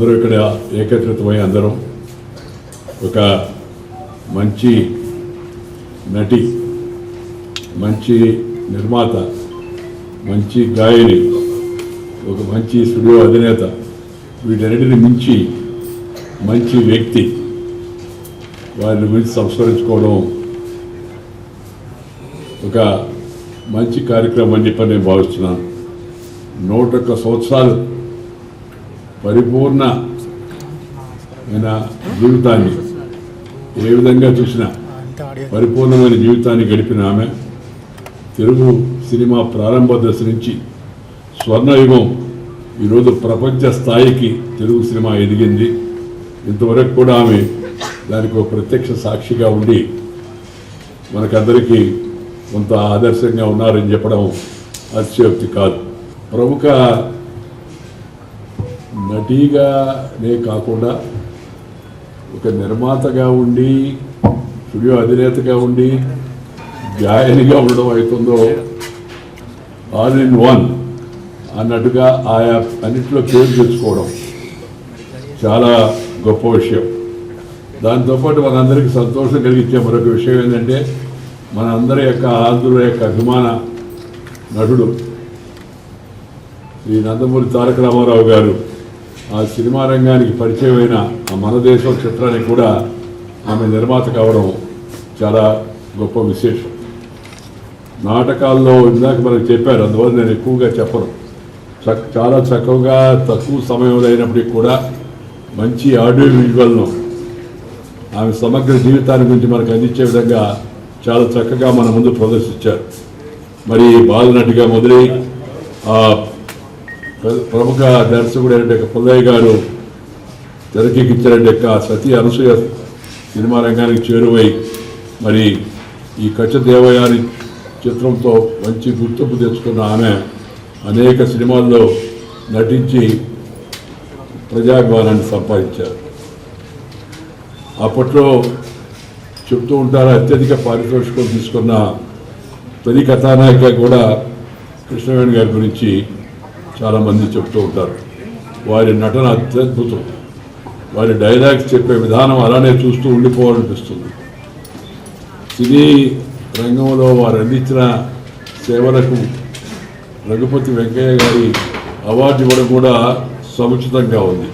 మనమందరం ఇక్కడ ఏకత్రితమై అందరం ఒక మంచి నటి, మంచి నిర్మాత, మంచి గాయని, ఒక మంచి స్టూడియో అధినేత, వీటన్నిటిని మించి మంచి వ్యక్తి, వారిని గురించి సంస్మరించుకోవడం ఒక మంచి కార్యక్రమం అని చెప్పి నేను భావిస్తున్నాను. 101 సంవత్సరాలు పరిపూర్ణమైన జీవితాన్ని ఏ విధంగా చూసినా పరిపూర్ణమైన జీవితాన్ని గడిపిన ఆమె తెలుగు సినిమా ప్రారంభ దశ నుంచి స్వర్ణయుగం ఈరోజు ప్రపంచ స్థాయికి తెలుగు సినిమా ఎదిగింది. ఇంతవరకు కూడా ఆమె దానికి ఒక ప్రత్యక్ష సాక్షిగా ఉండి మనకందరికీ కొంత ఆదర్శంగా ఉన్నారని చెప్పడం అతిశయోక్తి కాదు. ప్రముఖ నటిగానే కాకుండా ఒక నిర్మాతగా ఉండి, స్టూడియో అధినేతగా ఉండి, గాయనిగా ఉండడం అవుతుందో ఆల్ ఇన్ వన్ అన్నట్టుగా ఆయా అన్నింటిలో పేరు తెచ్చుకోవడం చాలా గొప్ప విషయం. దాంతోపాటు మనందరికీ సంతోషం కలిగించే మరొక విషయం ఏంటంటే మన అందరి యొక్క ఆంధ్రుల యొక్క అభిమాన నటుడు శ్రీ నందమూరి తారక రామారావు గారు ఆ సినిమా రంగానికి పరిచయమైన ఆ మన దేశం చిత్రానికి కూడా ఆమె నిర్మాత కావడం చాలా గొప్ప విశేషం. నాటకాల్లో ఇందాక మనకు చెప్పారు, అందువల్ల నేను ఎక్కువగా చెప్పను. చాలా చక్కగా తక్కువ సమయంలో అయినప్పటికీ కూడా మంచి ఆడియో విజువల్ను ఆమె సమగ్ర జీవితాన్ని గురించి మనకు అందించే విధంగా చాలా చక్కగా మన ముందు ప్రదర్శించారు. మరి బాలనటిగా మొదలై ప్రముఖ దర్శకుడైన పుల్లయ్య గారు తెరకెక్కించిన సతీ అనసూయ సినిమా రంగానికి చేరువై మరి ఈ కచ్చ దేవయాని చిత్రంతో మంచి గుర్తింపు తెచ్చుకున్న ఆమె అనేక సినిమాల్లో నటించి ప్రజాభిమానాన్ని సంపాదించారు. అప్పట్లో చెప్తూ ఉంటారు, అత్యధిక పారితోషికం తీసుకున్న తొలి కథానాయిక కూడా కృష్ణవేణి గారి గురించి చాలామంది చెప్తూ ఉంటారు. వారి నటన అత్యద్భుతం, వారి డైలాగ్స్ చెప్పే విధానం అలానే చూస్తూ ఉండిపోవాలనిపిస్తుంది. సినీ రంగంలో వారు అందించిన సేవలకు రఘుపతి వెంకయ్య గారి అవార్డు ఇవ్వడం కూడా సముచితంగా ఉంది.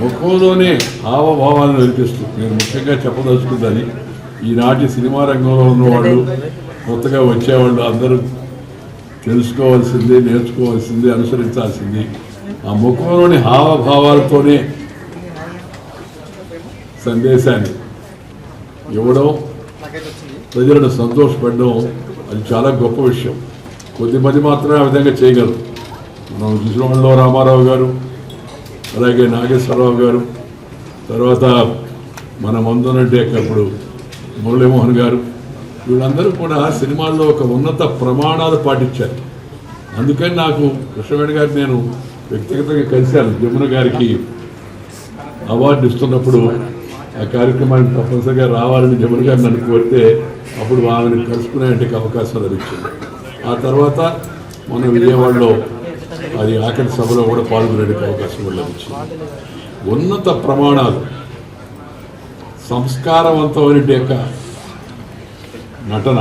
ముఖంలోనే హావభావాలను వెలిపిస్తూ నేను ముఖ్యంగా చెప్పదలుచుకుందని ఈనాటి సినిమా రంగంలో ఉన్నవాళ్ళు, కొత్తగా వచ్చేవాళ్ళు అందరూ తెలుసుకోవాల్సింది, నేర్చుకోవాల్సింది, అనుసరించాల్సింది ఆ ముఖంలోని హావభావాలతోనే సందేశాన్ని ఇవ్వడం, ప్రజలను సంతోషపడడం అది చాలా గొప్ప విషయం. కొద్దిమంది మాత్రమే ఆ విధంగా చేయగలరు. మనం చూసిన వాళ్ళలో రామారావు గారు, అలాగే నాగేశ్వరరావు గారు, తర్వాత మన ముందునంటే అప్పుడు మురళీమోహన్ గారు, వీళ్ళందరూ కూడా సినిమాల్లో ఒక ఉన్నత ప్రమాణాలు పాటించారు. అందుకని నాకు కృష్ణవేణి గారిని నేను వ్యక్తిగతంగా కలిశాను. జమున గారికి అవార్డు ఇస్తున్నప్పుడు ఆ కార్యక్రమానికి తప్పనిసరిగా రావాలని జమున గారు నన్ను కోరితే అప్పుడు ఆమెను కలుసుకునే అవకాశం లభించింది. ఆ తర్వాత మన విజయవాడలో అది ఆఖరి సభలో కూడా పాల్గొనే అవకాశం కూడా లభించింది. ఉన్నత ప్రమాణాలు, సంస్కారవంతమైన యొక్క నటన,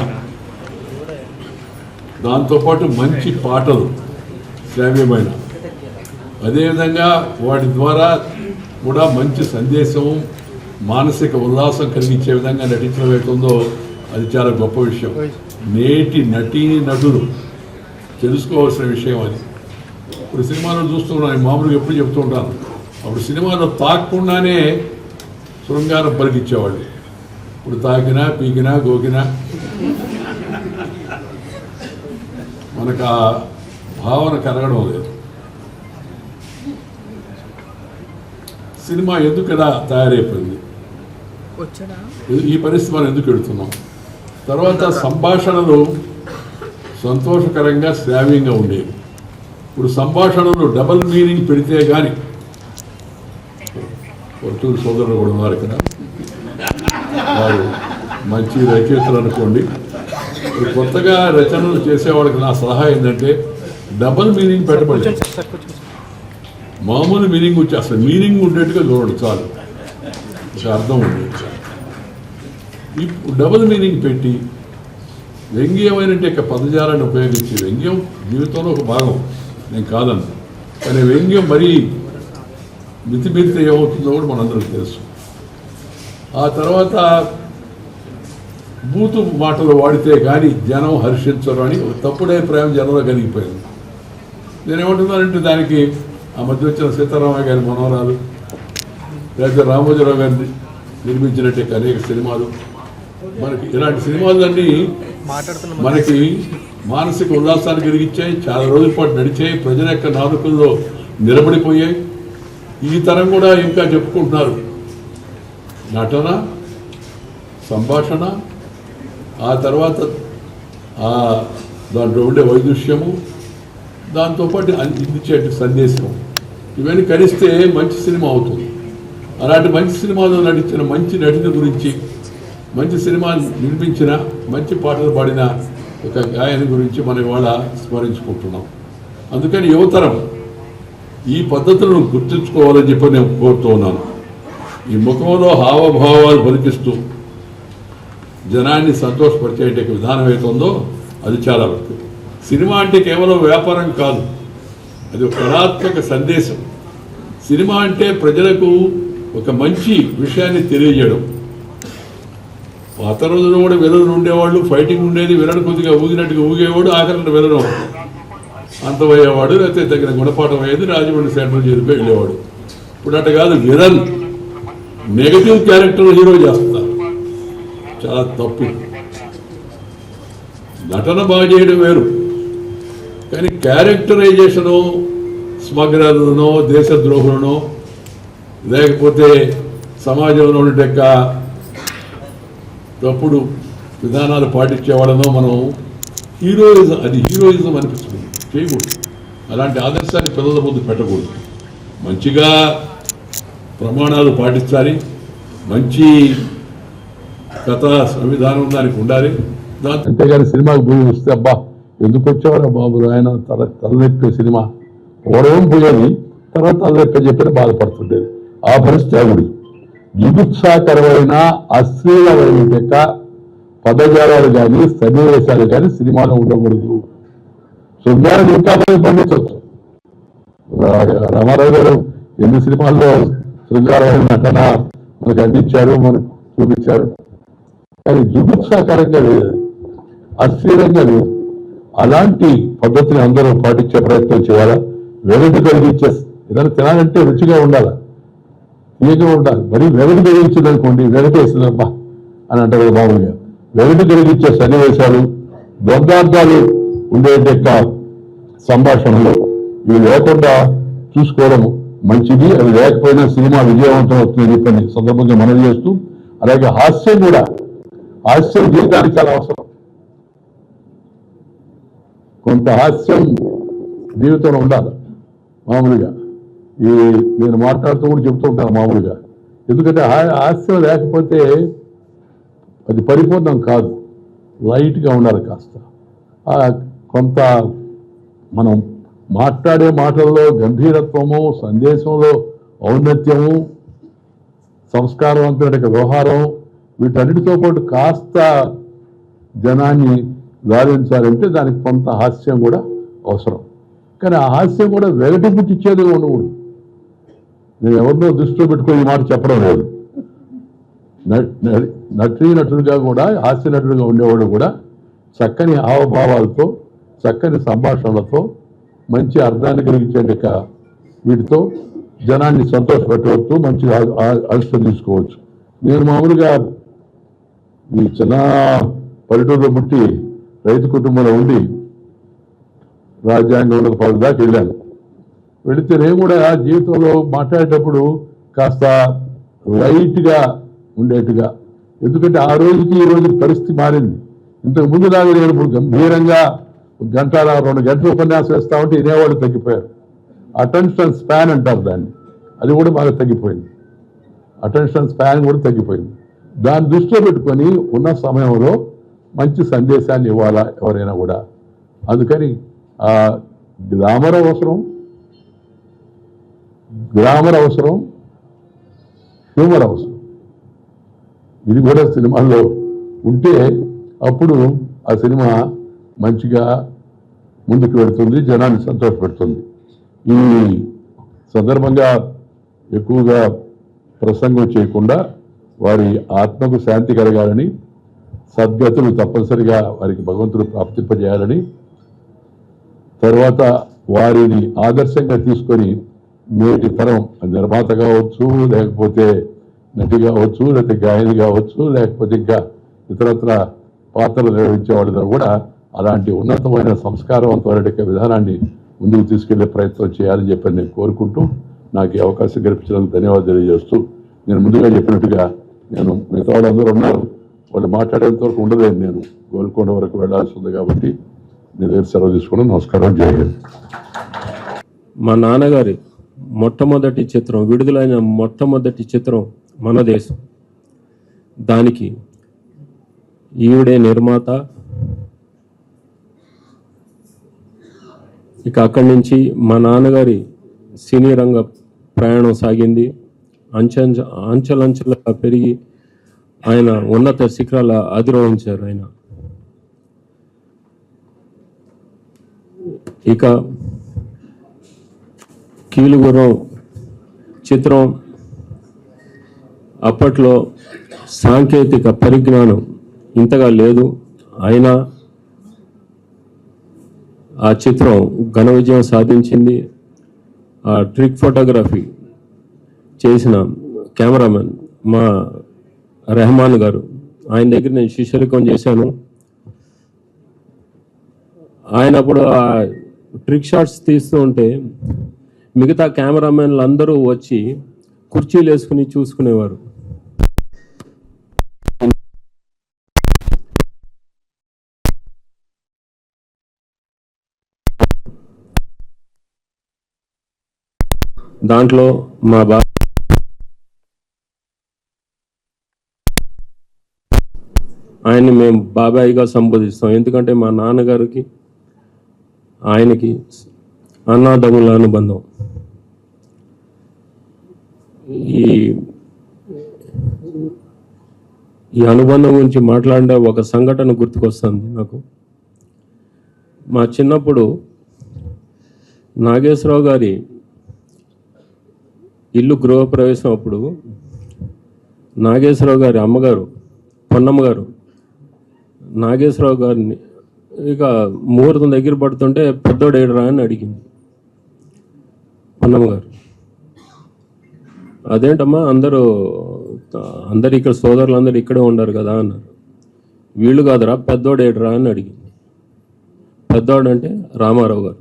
దాంతోపాటు మంచి పాటలు శ్రావ్యమైన, అదేవిధంగా వాటి ద్వారా కూడా మంచి సందేశం, మానసిక ఉల్లాసం కలిగించే విధంగా నటించడం అవుతుందో అది చాలా గొప్ప విషయం. నేటి నటులు తెలుసుకోవాల్సిన విషయం అది. ఇప్పుడు సినిమాలో చూస్తున్నాను, మామూలుగా ఎప్పుడు చెప్తూ ఉంటాను, అప్పుడు సినిమాలో తాకకుండానే శృంగారం పలికిచ్చేవాళ్ళు. ఇప్పుడు తాకినా, పీకినా, గోకినా మనకు ఆ భావన కలగడం లేదు. సినిమా ఎందుకు ఇలా తయారైపోయింది, ఈ పరిస్థితి మనం ఎందుకు ఎడుతున్నాం? తర్వాత సంభాషణలు సంతోషకరంగా, శ్రావ్యంగా ఉండేవి. ఇప్పుడు సంభాషణలు డబల్ మీనింగ్ పెడితే కానీ, వర్తూరు సోదరులు కూడా ఉన్నారు ఇక్కడ, వారు మంచి రచయితలు అనుకోండి. కొత్తగా రచనలు చేసేవాళ్ళకి నా సలహా ఏంటంటే డబల్ మీనింగ్ పెట్టబడి మామూలు మీనింగ్ వచ్చి అసలు మీనింగ్ ఉండేట్టుగా చూడండి చాలు, ఒక అర్థం ఉండేట్టుగా. ఇప్పుడు డబుల్ మీనింగ్ పెట్టి వ్యంగ్యమైనట్టు యొక్క పదజాలాన్ని ఉపయోగించి, వ్యంగ్యం జీవితంలో ఒక భాగం, నేను కాదను, కానీ వ్యంగ్యం మరీ మితిమీరితే ఏమవుతుందో కూడా మనందరికీ తెలుసు. ఆ తర్వాత బూతు మాటలు వాడితే కానీ జనం హర్షించరు అని ఒక తప్పుడు అభిప్రాయం జనంలో కలిగిపోయింది. నేనేమంటున్నానంటే దానికి ఆ మధ్య వచ్చిన సీతారామయ్య గారి మనోరాలు, లేదా రామోజీరావు గారిని నిర్మించినట్టే అనేక సినిమాలు, మనకి ఇలాంటి సినిమాలన్నీ మనకి మానసిక ఉల్లాసాన్ని కలిగించాయి, చాలా రోజుల పాటు నడిచాయి, ప్రజల యొక్క నాలుకల్లో నిలబడిపోయాయి. ఈ తరం కూడా ఇంకా చెప్పుకుంటున్నారు. నటన, సంభాషణ, ఆ తర్వాత దాంట్లో ఉండే వైదుష్యము, దాంతోపాటు ఇచ్చే సందేశం, ఇవన్నీ కలిస్తే మంచి సినిమా అవుతుంది. అలాంటి మంచి సినిమాలో నటించిన మంచి నటుని గురించి, మంచి సినిమా నిర్మించిన, మంచి పాటలు పాడిన ఒక గాయని గురించి మనం ఇవాళ స్మరించుకుంటున్నాం. అందుకని యువతరం ఈ పద్ధతులను గుర్తుంచుకోవాలని చెప్పి నేను కోరుతూ ఉన్నాను. ఈ ముఖంలో హావభావాలు పలికిస్తూ జనాన్ని సంతోషపరిచే విధానం ఏతుందో అది చాలా వరకు. సినిమా అంటే కేవలం వ్యాపారం కాదు, అది ఒక కళాత్మక సందేశం. సినిమా అంటే ప్రజలకు ఒక మంచి విషయాన్ని తెలియజేయడం. పాత రోజుల్లో కూడా విలన్లు ఉండేవాళ్ళు, ఫైటింగ్ ఉండేది, విలన్ కొద్దిగా ఊగినట్టుగా ఊగేవాడు, ఆఖరిన విలనం అంతమయ్యేవాడు, లేకపోతే తగిన గుణపాఠం అయ్యేది, రాజమండ్రి సెంట్రల్ జైలుపై వెళ్ళేవాడు. ఇప్పుడు అట్ట కాదు, విలన్ నెగటివ్ క్యారెక్టర్ హీరో చేస్తున్నారు, చాలా తప్పు. నటన బాగా చేయడం వేరు, కానీ క్యారెక్టరైజేషను స్మగ్లర్లనో, దేశద్రోహులనో, లేకపోతే సమాజంలో ఉండే తప్పుడు విధానాలు పాటించే వాళ్ళనో మనం హీరోయిజం, అది హీరోయిజం అనిపిస్తుంది, చేయకూడదు. అలాంటి ఆదర్శాన్ని పిల్లల ముందు పెట్టకూడదు. మంచిగా ప్రమాణాలు పాటించాలి, మంచి కథా సంవిధానం దానికి ఉండాలి. అంతేగాని సినిమాకి పోయి వస్తే అబ్బా ఎందుకు వచ్చేవారా బాబు ఆయన తలనొప్పి సినిమా ఓడవం పోయేది, తర్వాత తలనొప్పి చెప్పిన బాధపడుతుండేది. ఆ పరిస్థితి ఆవిడ జిగుత్సాకరమైన అశ్లీలమైన యొక్క పదజాలాలు కానీ సన్నివేశాలు కానీ సినిమాలో ఉండకూడదు. శృంగారం ఇంకా పండించవచ్చు. రామారావు గారు ఎన్ని సినిమాల్లో శృంగారమైన నటన మనకు అందించారు, మనకు చూపించారు, కానీ జుగుత్సాకరంగా లేదు, అశ్లీలంగా లేదు. అలాంటి పద్ధతిని అందరూ పాటించే ప్రయత్నం చేయాలా. వెగటు కలిగించే ఏదైనా తినాలంటే రుచిగా ఉండాలా, తీయగా ఉండాలి. మరి వెగటు కలిగించింది అనుకోండి, వెగటేసిందబ్బా అని అంటారు మామూలుగా. వెగటు కలిగించే సన్నివేశాలు, ద్వంద్వార్థాలు ఉండే సంభాషణలు ఇవి లేకుండా చూసుకోవడం మంచిది. అవి లేకపోయినా సినిమా విజయవంతం అవుతుందని చెప్పని సందర్భంగా మనవి చేస్తూ, అలాగే హాస్యం కూడా, హాస్యం జీవితానికి చాలా అవసరం. కొంత హాస్యం జీవితంలో ఉండాలి మామూలుగా. నేను మాట్లాడుతూ కూడా చెబుతూ ఉంటాను మామూలుగా, ఎందుకంటే హాస్యం లేకపోతే అది పరిపూర్ణం కాదు, లైట్గా ఉండాలి కాస్త. కొంత మనం మాట్లాడే మాటల్లో గంభీరత్వము, సందేశంలో ఔన్నత్యము, సంస్కారవంతమైన వ్యవహారం, వీటన్నిటితో పాటు కాస్త జనాన్ని లాలించాలంటే దానికి కొంత హాస్యం కూడా అవసరం. కానీ ఆ హాస్యం కూడా వెగటి పుట్టించేది ఉండకూడదు. నేను ఎవరినో దృష్టిలో పెట్టుకొని ఈ మాట చెప్పడం లేదు. నటులుగా కూడా, హాస్య నటులుగా ఉండేవాడు కూడా చక్కని హావభావాలతో, చక్కని సంభాషణలతో, మంచి అర్థాన్ని కలిగించే వీటితో జనాన్ని సంతోషపెట్టవచ్చు, మంచి అలసట తీసుకోవచ్చు. నేను మామూలుగా ఈ చిన్న పల్లెటూరులో పుట్టి రైతు కుటుంబంలో ఉండి రాజ్యాంగంలో 10 దాకా వెళ్ళాను. వెళితే నేను కూడా జీవితంలో మాట్లాడేటప్పుడు కాస్త లైట్గా ఉండేట్టుగా, ఎందుకంటే ఆ రోజుకి ఈ రోజుకి పరిస్థితి మారింది. ఇంతకు ముందు దాకా నేను ఇప్పుడు గంభీరంగా 1 గంట 2 గంటలు ఉపన్యాసం వేస్తా ఉంటే వినేవాళ్ళు తగ్గిపోయారు. అటెన్షన్ స్పాన్ అంటారు దాన్ని, అది కూడా బాగా తగ్గిపోయింది. అటెన్షన్ స్పాన్ కూడా తగ్గిపోయింది. దాన్ని దృష్టిలో పెట్టుకొని ఉన్న సమయంలో మంచి సందేశాన్ని ఇవ్వాలా ఎవరైనా కూడా. అందుకని గ్లామర్ అవసరం, గ్రామర్ అవసరం, హ్యూమర్ అవసరం. ఇది కూడా సినిమాల్లో ఉంటే అప్పుడు ఆ సినిమా మంచిగా ముందుకు వెళుతుంది, జనాన్ని సంతోషపెడుతుంది. ఈ సందర్భంగా ఎక్కువగా ప్రసంగం చేయకుండా వారి ఆత్మకు శాంతి కలగాలని, సద్గతులు తప్పనిసరిగా వారికి భగవంతుడు ప్రాప్తింపజేయాలని, తర్వాత వారిని ఆదర్శంగా తీసుకొని నేటి తరం నిర్మాత కావచ్చు, లేకపోతే నటి కావచ్చు, లేకపోతే గాయని కావచ్చు, లేకపోతే ఇంకా ఇతరత్ర పాత్రలు నిర్వహించే వాళ్ళందరూ కూడా అలాంటి ఉన్నతమైన సంస్కారవంతమైన విధానాన్ని ముందుకు తీసుకెళ్లే ప్రయత్నం చేయాలని చెప్పి నేను కోరుకుంటూ నాకు ఈ అవకాశం కల్పించడానికి ధన్యవాదాలు తెలియజేస్తూ, నేను ముందుగా చెప్పినట్టుగా నేను మిగతా వాళ్ళందరూ ఉన్నారు, వాళ్ళు మాట్లాడేంత వరకు ఉండలేదు, నేను గోల్కొండ వరకు వెళ్లాల్సి ఉంది కాబట్టి నేను దగ్గర సెలవు తీసుకున్నాను. నమస్కారం, జై హింద్. మా నాన్నగారి మొట్టమొదటి చిత్రం, విడుదలైన మొట్టమొదటి చిత్రం మన దేశం. దానికి ఈవిడే నిర్మాత. ఇక అక్కడి నుంచి మా నాన్నగారి సినీ రంగ ప్రయాణం సాగింది. అంచెలంచెలుగా పెరిగి ఆయన ఉన్నత శిఖరాల అధిరోహించారు ఆయన. ఇక కీలుగుర్రం చిత్రం అప్పట్లో సాంకేతిక పరిజ్ఞానం ఇంతగా లేదు, అయినా ఆ చిత్రం ఘన విజయం సాధించింది. ఆ ట్రిక్ ఫోటోగ్రఫీ చేసిన కెమెరామెన్ మా రెహమాన్ గారు, ఆయన దగ్గర నేను శిష్యరికం చేశాను. ఆయన అప్పుడు ఆ ట్రిక్ షాట్స్ తీస్తూ ఉంటే మిగతా కెమెరామెన్లు అందరూ వచ్చి కుర్చీలు వేసుకుని చూసుకునేవారు. దాంట్లో మా ఆయన్ని మేము బాబాయిగా సంబోధిస్తాం, ఎందుకంటే మా నాన్నగారికి ఆయనకి అన్నాదమ్ముల అనుబంధం. ఈ అనుబంధం గురించి మాట్లాడిన ఒక సంఘటన గుర్తుకొస్తుంది నాకు. మా చిన్నప్పుడు నాగేశ్వరరావు గారి ఇల్లు గృహప్రవేశం అప్పుడు నాగేశ్వరరావు గారి అమ్మగారు పొన్నమ్మ గారు నాగేశ్వరరావు గారిని ఇక ముహూర్తం దగ్గర పడుతుంటే పెద్దోడు ఏడరా అని అడిగింది పొన్నమ్మ గారు. అదేంటమ్మా అందరూ ఇక్కడ సోదరులు అందరూ ఇక్కడే ఉండరు కదా అన్నారు. వీళ్ళు కాదురా పెద్దోడు ఏడరా అని అడిగింది. పెద్దోడు అంటే రామారావు గారు.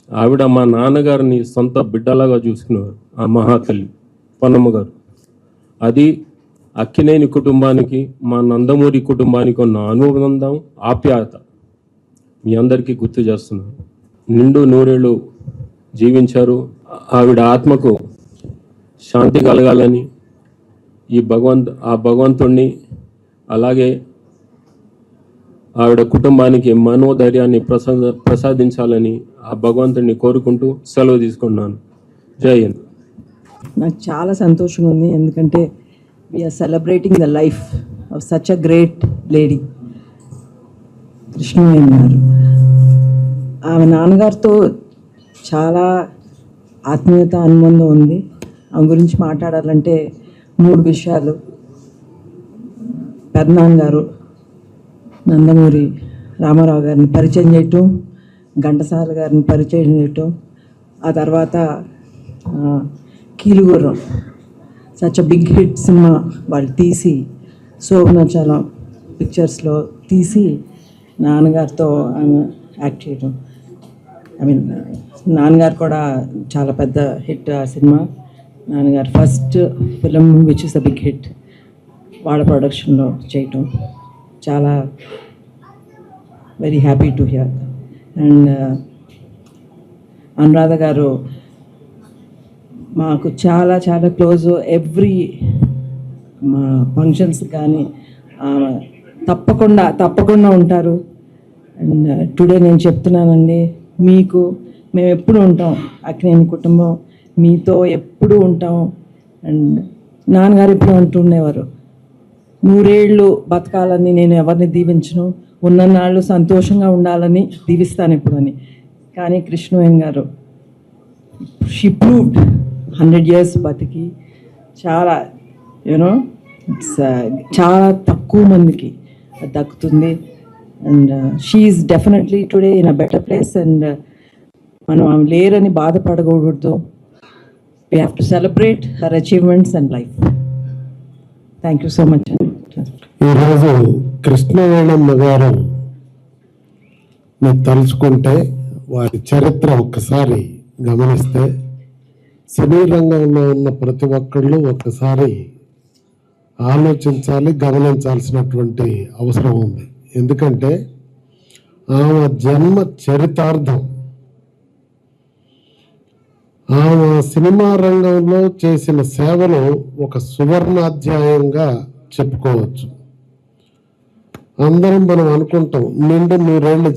ఆవిడ మా నాన్నగారిని సొంత బిడ్డలాగా చూసుకునేవారు, ఆ మహాతల్లి పొన్నమ్మ గారు. అది అక్కినేని కుటుంబానికి మా నందమూరి కుటుంబానికి ఉన్న అనుబంధం, ఆప్యాయత మీ అందరికీ గుర్తు చేస్తున్నాను. నిండు నూరేళ్ళు జీవించారు. ఆవిడ ఆత్మకు శాంతి కలగాలని ఆ భగవంతుణ్ణి, అలాగే ఆవిడ కుటుంబానికి మనోధైర్యాన్ని ప్రసాదించాలని ఆ భగవంతుడిని కోరుకుంటూ సెలవు తీసుకున్నాను. జై హింద్. నాకు చాలా సంతోషంగా ఉంది, ఎందుకంటే we are celebrating the life of such a great lady Krishnamayya garu. ఆమె నాన్నగారితో చాలా ఆత్మీయత అనుబంధం ఉంది. ఆమె గురించి మాట్లాడాలంటే 3 విషయాలు. పెద్దనాన్నగారు నందమూరి రామారావు గారిని పరిచయం చేయటం, ఘంటసాల గారిని పరిచయం చేయటం, ఆ తర్వాత Keelugurram such a big hit cinema వాళ్ళు తీసి శోభనాచలం పిక్చర్స్లో తీసి నాన్నగారితో ఆమె యాక్ట్ చేయటం. నాన్నగారు కూడా చాలా పెద్ద హిట్ ఆ సినిమా. నాన్నగారు first film which is a big hit వాళ్ళ ప్రొడక్షన్లో చేయటం చాలా very happy to hear. And Anuradha garu మాకు చాలా చాలా క్లోజ్. ఎవ్రీ మా ఫంక్షన్స్ కానీ తప్పకుండా ఉంటారు. అండ్ టుడే నేను చెప్తున్నానండి, మీకు మేము ఎప్పుడు ఉంటాం. అక్కినేని కుటుంబం మీతో ఎప్పుడూ ఉంటాం. అండ్ నాన్నగారు ఎప్పుడు అంటుండేవారు, 100 ఏళ్ళు బతకాలని నేను ఎవరిని దీవించను, ఉన్ననాళ్ళు సంతోషంగా ఉండాలని దీవిస్తాను ఎప్పుడు అని. కానీ కృష్ణవేణి గారు షీ ప్రూవ్డ్ 100 years బతికి చాలా ఇట్స్ చాలా తక్కువ మందికి అది దక్కుతుంది. And she is definitely today in a better place. And మనం ఆమె లేరని బాధపడకూడదు. We have to celebrate her achievements and life. Thank you so much. ఈరోజు కృష్ణవేణమ్మ గారు మీరు తలుచుకుంటే వారి చరిత్ర ఒక్కసారి గమనిస్తే సినీ రంగంలో ఉన్న ప్రతి ఒక్కళ్ళు ఒక్కసారి ఆలోచించాలి, గమనించాల్సినటువంటి అవసరం ఉంది. ఎందుకంటే ఆమె జన్మ చరితార్థం, ఆమె సినిమా రంగంలో చేసిన సేవలు ఒక సువర్ణాధ్యాయంగా చెప్పుకోవచ్చు. అందరం మనం అనుకుంటాం నిండు 100 ఏళ్ళు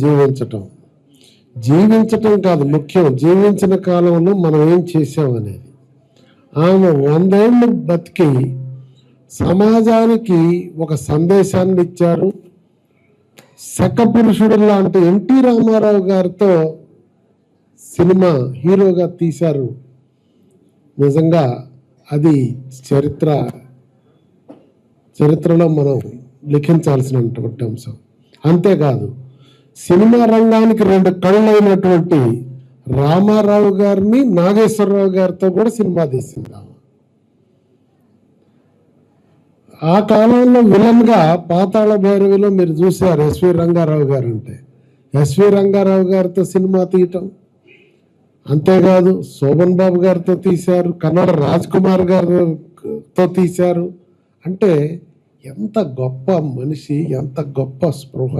జీవించటం కాదు ముఖ్యం, జీవించిన కాలంలో మనం ఏం చేసామనేది. ఆమె 100 ఏళ్ళు బతికి సమాజానికి ఒక సందేశాన్ని ఇచ్చారు. శకపురుషుడు లాంటి ఎన్టీ రామారావు గారితో సినిమా హీరోగా తీశారు. నిజంగా అది చరిత్రలో మనం లిఖించాల్సినటువంటి అంశం. అంతేకాదు సినిమా రంగానికి 2 కళ్ళైనటువంటి రామారావు గారిని నాగేశ్వరరావు గారితో కూడా సినిమా తీసింది. ఆ కాలంలో విలన్గా పాతాళ భైరవిలో మీరు చూశారు ఎస్వి రంగారావు గారు. అంటే ఎస్వి రంగారావు గారితో సినిమా తీయటం, అంతేకాదు శోభన్ బాబు గారితో తీశారు, కన్నడ రాజ్ కుమార్ గారితో తీశారు. అంటే ఎంత గొప్ప మనిషి, ఎంత గొప్ప స్పృహ.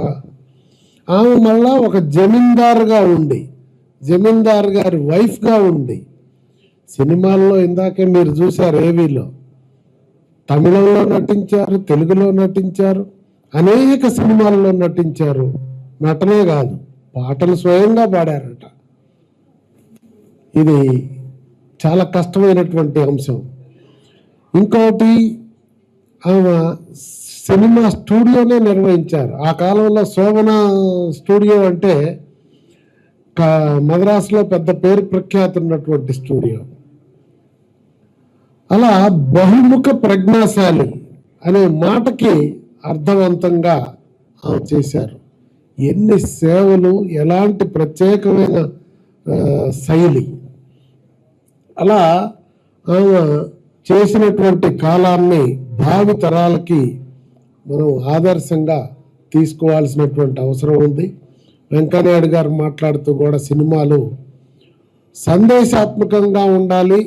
ఆమె మళ్ళా ఒక జమీందారుగా ఉండి, జమీందారు గారి వైఫ్గా ఉండి సినిమాల్లో ఇందాకే మీరు చూశారు, ఏవీలో తమిళంలో నటించారు, తెలుగులో నటించారు, అనేక సినిమాల్లో నటించారు. నటనే కాదు పాటలు స్వయంగా పాడారట. ఇది చాలా కష్టమైనటువంటి అంశం. ఇంకోటి ఆమె సినిమా స్టూడియోనే నిర్వహించారు. ఆ కాలంలో శోభన స్టూడియో అంటే మద్రాసులో పెద్ద పేరు ప్రఖ్యాతి ఉన్నటువంటి స్టూడియో. అలా బహుముఖ ప్రజ్ఞాశాలి అనే మాటకి అర్థవంతంగా చేశారు. ఎన్ని సేవలు, ఎలాంటి ప్రత్యేకమైన శైలి. అలా ఆమె చేసినటువంటి కాలాన్ని భావి తరాలకి మనం ఆదర్శంగా తీసుకోవాల్సినటువంటి అవసరం ఉంది. వెంకయ్యనాయుడు గారు మాట్లాడుతూ కూడా సినిమాలు సందేశాత్మకంగా ఉండాలి,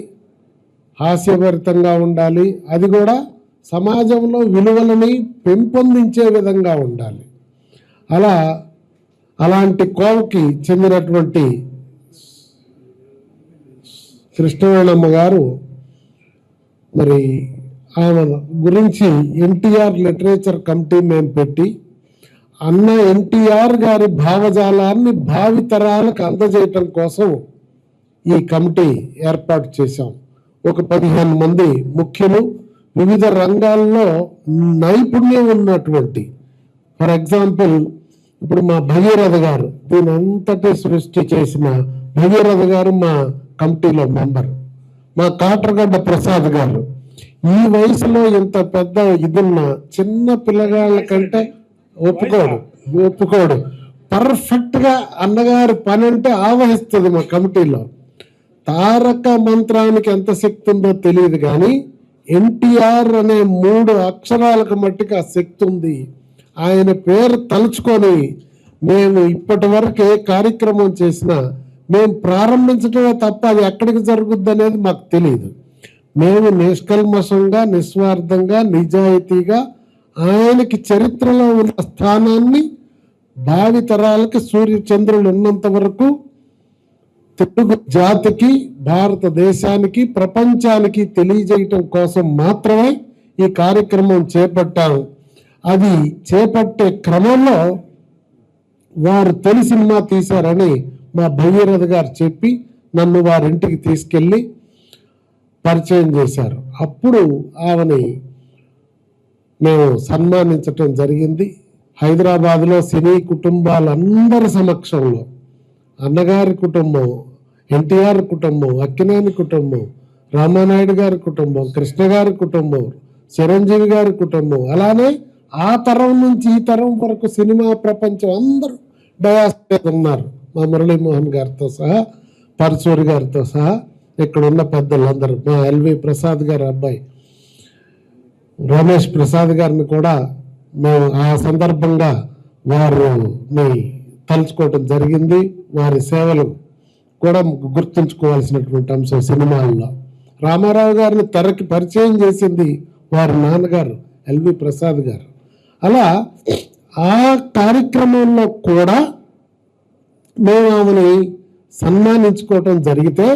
హాస్యభరితంగా ఉండాలి, అది కూడా సమాజంలో విలువలని పెంపొందించే విధంగా ఉండాలి. అలాంటి కోవకి చెందినటువంటి కృష్ణవేణమ్మ గారు మరి ఆమె గురించి ఎన్టీఆర్ లిటరేచర్ కమిటీ మేము పెట్టి అన్న ఎన్టీఆర్ గారి భావజాలాన్ని భావితరాలకు అందజేయటం కోసం ఈ కమిటీ ఏర్పాటు చేశాం. ఒక 15 మంది ముఖ్యులు, వివిధ రంగాల్లో నైపుణ్యం ఉన్నటువంటి, ఫర్ ఎగ్జాంపుల్ ఇప్పుడు మా భగీరథ గారు, దీని అంతటి సృష్టి చేసిన భగీరథ గారు మా కమిటీలో మెంబర్. మా కాటరగడ్డ ప్రసాద్ గారు ఈ వయసులో ఇంత పెద్ద ఇదున్న చిన్న పిల్లగాళ్ళ కంటే ఒప్పుకోడు. పర్ఫెక్ట్ గా అన్నగారి పని అంటే ఆవహిస్తుంది మా కమిటీలో. తారక మంత్రానికి ఎంత శక్తి ఉందో తెలియదు కానీ ఎన్టీఆర్ అనే 3 అక్షరాలకు మట్టికి ఆ శక్తి ఉంది. ఆయన పేరు తలుచుకొని మేము ఇప్పటి వరకు ఏ కార్యక్రమం చేసినా మేము ప్రారంభించడమే తప్ప అది ఎక్కడికి జరుగుద్ది అనేది మాకు తెలియదు. మేము నిష్కల్మషంగా, నిస్వార్థంగా, నిజాయితీగా ఆయనకి చరిత్రలో ఉన్న స్థానాన్ని భావితరాలకి సూర్యచంద్రులు ఉన్నంత వరకు తెలుగు జాతికి, భారతదేశానికి, ప్రపంచానికి తెలియజేయటం కోసం మాత్రమే ఈ కార్యక్రమం చేపట్టాము. అది చేపట్టే క్రమంలో వారు తొలి సినిమా తీశారని మా భగీరథ గారు చెప్పి నన్ను వారింటికి తీసుకెళ్ళి పరిచయం చేశారు. అప్పుడు ఆమెని మేము సన్మానించటం జరిగింది. హైదరాబాద్లో సినీ కుటుంబాలందరి సమక్షంలో అన్నగారి కుటుంబం, ఎన్టీఆర్ కుటుంబం, అక్కినేని కుటుంబం, రామానాయుడు గారి కుటుంబం, కృష్ణ గారి కుటుంబం, చిరంజీవి గారి కుటుంబం, అలానే ఆ తరం నుంచి ఈ తరం వరకు సినిమా ప్రపంచం అందరూ డయాస్ మీద ఉన్నారు. మా మురళీమోహన్ గారితో సహా, పరచూరి గారితో సహా ఇక్కడ ఉన్న పెద్దలందరూ, మా ఎల్వి ప్రసాద్ గారి అబ్బాయి రమేష్ ప్రసాద్ గారిని కూడా మేము ఆ సందర్భంగా వారిని తలుచుకోవటం జరిగింది. వారి సేవలు కూడా గుర్తుంచుకోవాల్సినటువంటి అంశం సినిమాల్లో. రామారావు గారిని తెరకి పరిచయం చేసింది వారి నాన్నగారు ఎల్వి ప్రసాద్ గారు. అలా ఆ కార్యక్రమంలో కూడా మేము ఆమెని సన్మానించుకోవటం జరిగితే,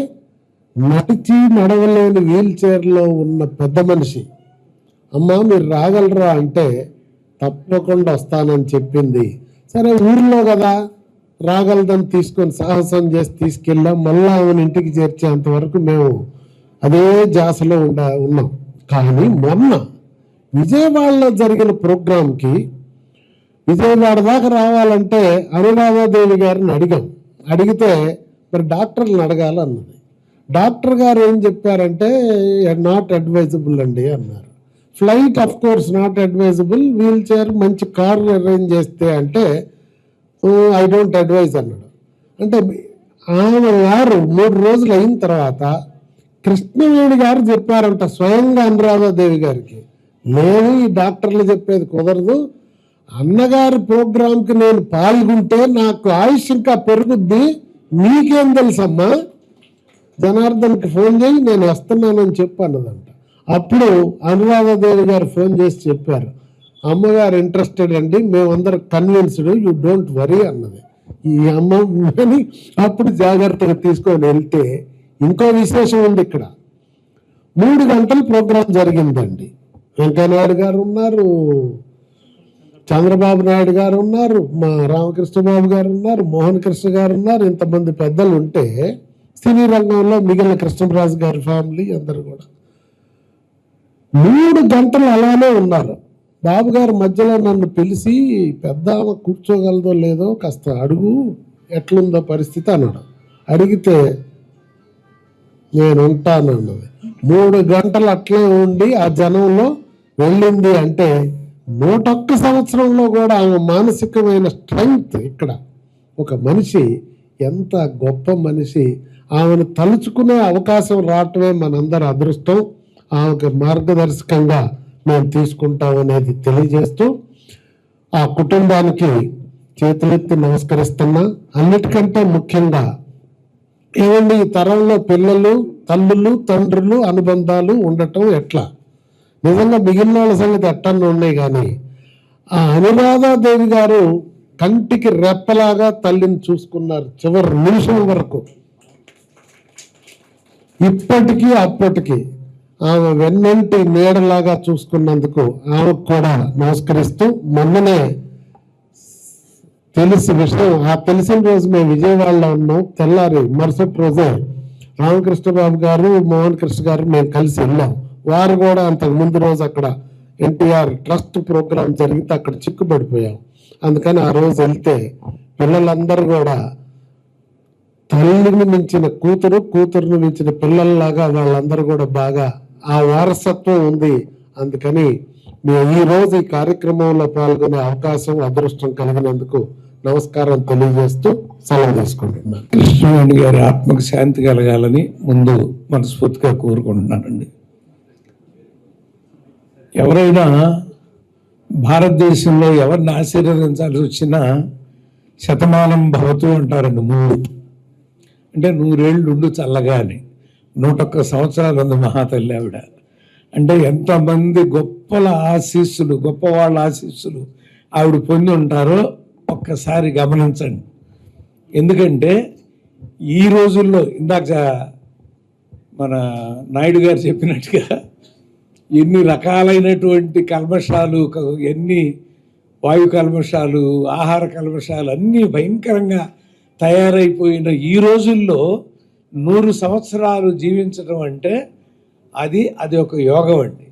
నడిచి నడవలేని వీల్ చైర్లో ఉన్న పెద్ద మనిషి, అమ్మ మీరు రాగలరా అంటే తప్పకుండా వస్తానని చెప్పింది. సరే ఊర్లో కదా రాగలదని తీసుకొని సాహసం చేసి తీసుకెళ్ళాం. మళ్ళీ ఆమెను ఇంటికి చేర్చేంత వరకు మేము అదే జాసలో ఉన్నాం. కానీ మొన్న విజయవాడలో జరిగిన ప్రోగ్రాంకి విజయవాడ దాకా రావాలంటే అనురాధాదేవి గారిని అడిగితే మరి డాక్టర్లను అడగాలన్నది. డాక్టర్ గారు ఏం చెప్పారంటే నాట్ అడ్వైజబుల్ అండి అన్నారు. Flight of course not advisable, wheelchair మంచి కార్ అరేంజ్ చేస్తే అంటే ఐ డోంట్ అడ్వైజ్ అన్నాడు. అంటే ఆమె గారు 3 రోజులు అయిన తర్వాత కృష్ణవేణి గారు చెప్పారంట స్వయంగా అనురాధాదేవి గారికి, నేను ఈ డాక్టర్లు చెప్పేది కుదరదు, అన్నగారి ప్రోగ్రాంకి నేను పాల్గొంటే నాకు ఆయుష్ ఇంకా పెరుగుద్ది, నీకేం తెలుసమ్మా, జనార్దన్కి ఫోన్ చేయి నేను వస్తున్నానని చెప్పు అన్నదంట. అప్పుడు అనురాధాదేవి గారు ఫోన్ చేసి చెప్పారు, అమ్మగారు ఇంట్రెస్టెడ్ అండి, మేమందరం కన్విన్స్డ్, యూ డోంట్ వరీ అన్నది. ఈ అమ్మని అప్పుడు జాగ్రత్తగా తీసుకొని వెళ్తే ఇంకో విశేషం ఉంది. ఇక్కడ 3 గంటల ప్రోగ్రాం జరిగిందండి. వెంకయ్యనాయుడు గారు ఉన్నారు, చంద్రబాబు నాయుడు గారు ఉన్నారు, మా రామకృష్ణబాబు గారు ఉన్నారు, మోహన్ కృష్ణ గారు ఉన్నారు. ఇంతమంది పెద్దలు ఉంటే సినీ రంగంలో మిగిలిన కృష్ణరాజు గారి ఫ్యామిలీ అందరు కూడా 3 గంటలు అలానే ఉన్నారు. బాబు గారు మధ్యలో నన్ను పిలిచి, పెద్ద కూర్చోగలదో లేదో కాస్త అడుగు, ఎట్లుందో పరిస్థితి అన్నాడు. అడిగితే నేను ఉంటాను అన్నది. 3 గంటలు అట్లే ఉండి ఆ జనంలో వెళ్ళింది. అంటే 101 సంవత్సరంలో కూడా ఆమె మానసికమైన స్ట్రెంగ్త్, ఇక్కడ ఒక మనిషి ఎంత గొప్ప మనిషి, ఆమెను తలుచుకునే అవకాశం రావటమే మనందరి అదృష్టం. ఆమెకు మార్గదర్శకంగా మేము తీసుకుంటాం అనేది తెలియజేస్తూ ఆ కుటుంబానికి చేతులెత్తి నమస్కరిస్తున్నా. అన్నిటికంటే ముఖ్యంగా ఏమండి, ఈ తరంలో పిల్లలు, తల్లులు, తండ్రులు అనుబంధాలు ఉండటం ఎట్లా, నిజంగా మిగిలిన వాళ్ళ సంగతి ఎట్టన్నా ఉన్నాయి. కానీ ఆ అనురాధాదేవి గారు కంటికి రెప్పలాగా తల్లిని చూసుకున్నారు చివరి నిమిషం వరకు. ఇప్పటికీ అప్పటికి ఆమె వెన్నంటి నీడలాగా చూసుకున్నందుకు ఆమెకు కూడా నమస్కరిస్తూ, మొన్ననే తెలిసిన రోజు మేము విజయవాడలో ఉన్నాం. తెల్లారి మరుసటి రోజే రామకృష్ణబాబు గారు, మోహన్ కృష్ణ గారు మేము కలిసి వెళ్ళాం. వారు కూడా అంతకు ముందు రోజు అక్కడ ఎన్టీఆర్ ట్రస్ట్ ప్రోగ్రాం జరిగితే అక్కడ చిక్కుపడిపోయాం. అందుకని ఆ రోజు వెళ్తే పిల్లలందరూ కూడా తల్లిని మించిన కూతురు, కూతురుని మించిన పిల్లల్లాగా వాళ్ళందరూ కూడా బాగా ఆ వారసత్వం ఉంది. అందుకని మేము ఈ రోజు ఈ కార్యక్రమంలో పాల్గొనే అవకాశం, అదృష్టం కలిగినందుకు నమస్కారం తెలియజేస్తూ సెలవు తీసుకుంటున్నాను. కృష్ణవేణి గారి ఆత్మకు శాంతి కలగాలని ముందు మనస్ఫూర్తిగా కోరుకుంటున్నానండి. ఎవరైనా భారతదేశంలో ఎవరిని ఆశీర్వదించాల్సి వచ్చినా శతమానం భవతు అంటారండి. ముందు అంటే 100 ఏళ్ళు ఉండు చల్లగా అని. 101 సంవత్సరాలు ఉంది మహాతల్లి ఆవిడ. అంటే ఎంతమంది గొప్పల ఆశీస్సులు, గొప్పవాళ్ళ ఆశీస్సులు ఆవిడ పొంది ఉంటారో ఒక్కసారి గమనించండి. ఎందుకంటే ఈ రోజుల్లో ఇందాక మన నాయుడు గారు చెప్పినట్టుగా ఎన్ని రకాలైనటువంటి కల్మషాలు, ఎన్ని వాయు కల్మషాలు, ఆహార కల్మషాలు అన్నీ భయంకరంగా తయారైపోయిన ఈ రోజుల్లో 100 సంవత్సరాలు జీవించడం అంటే అది ఒక యోగం అండి.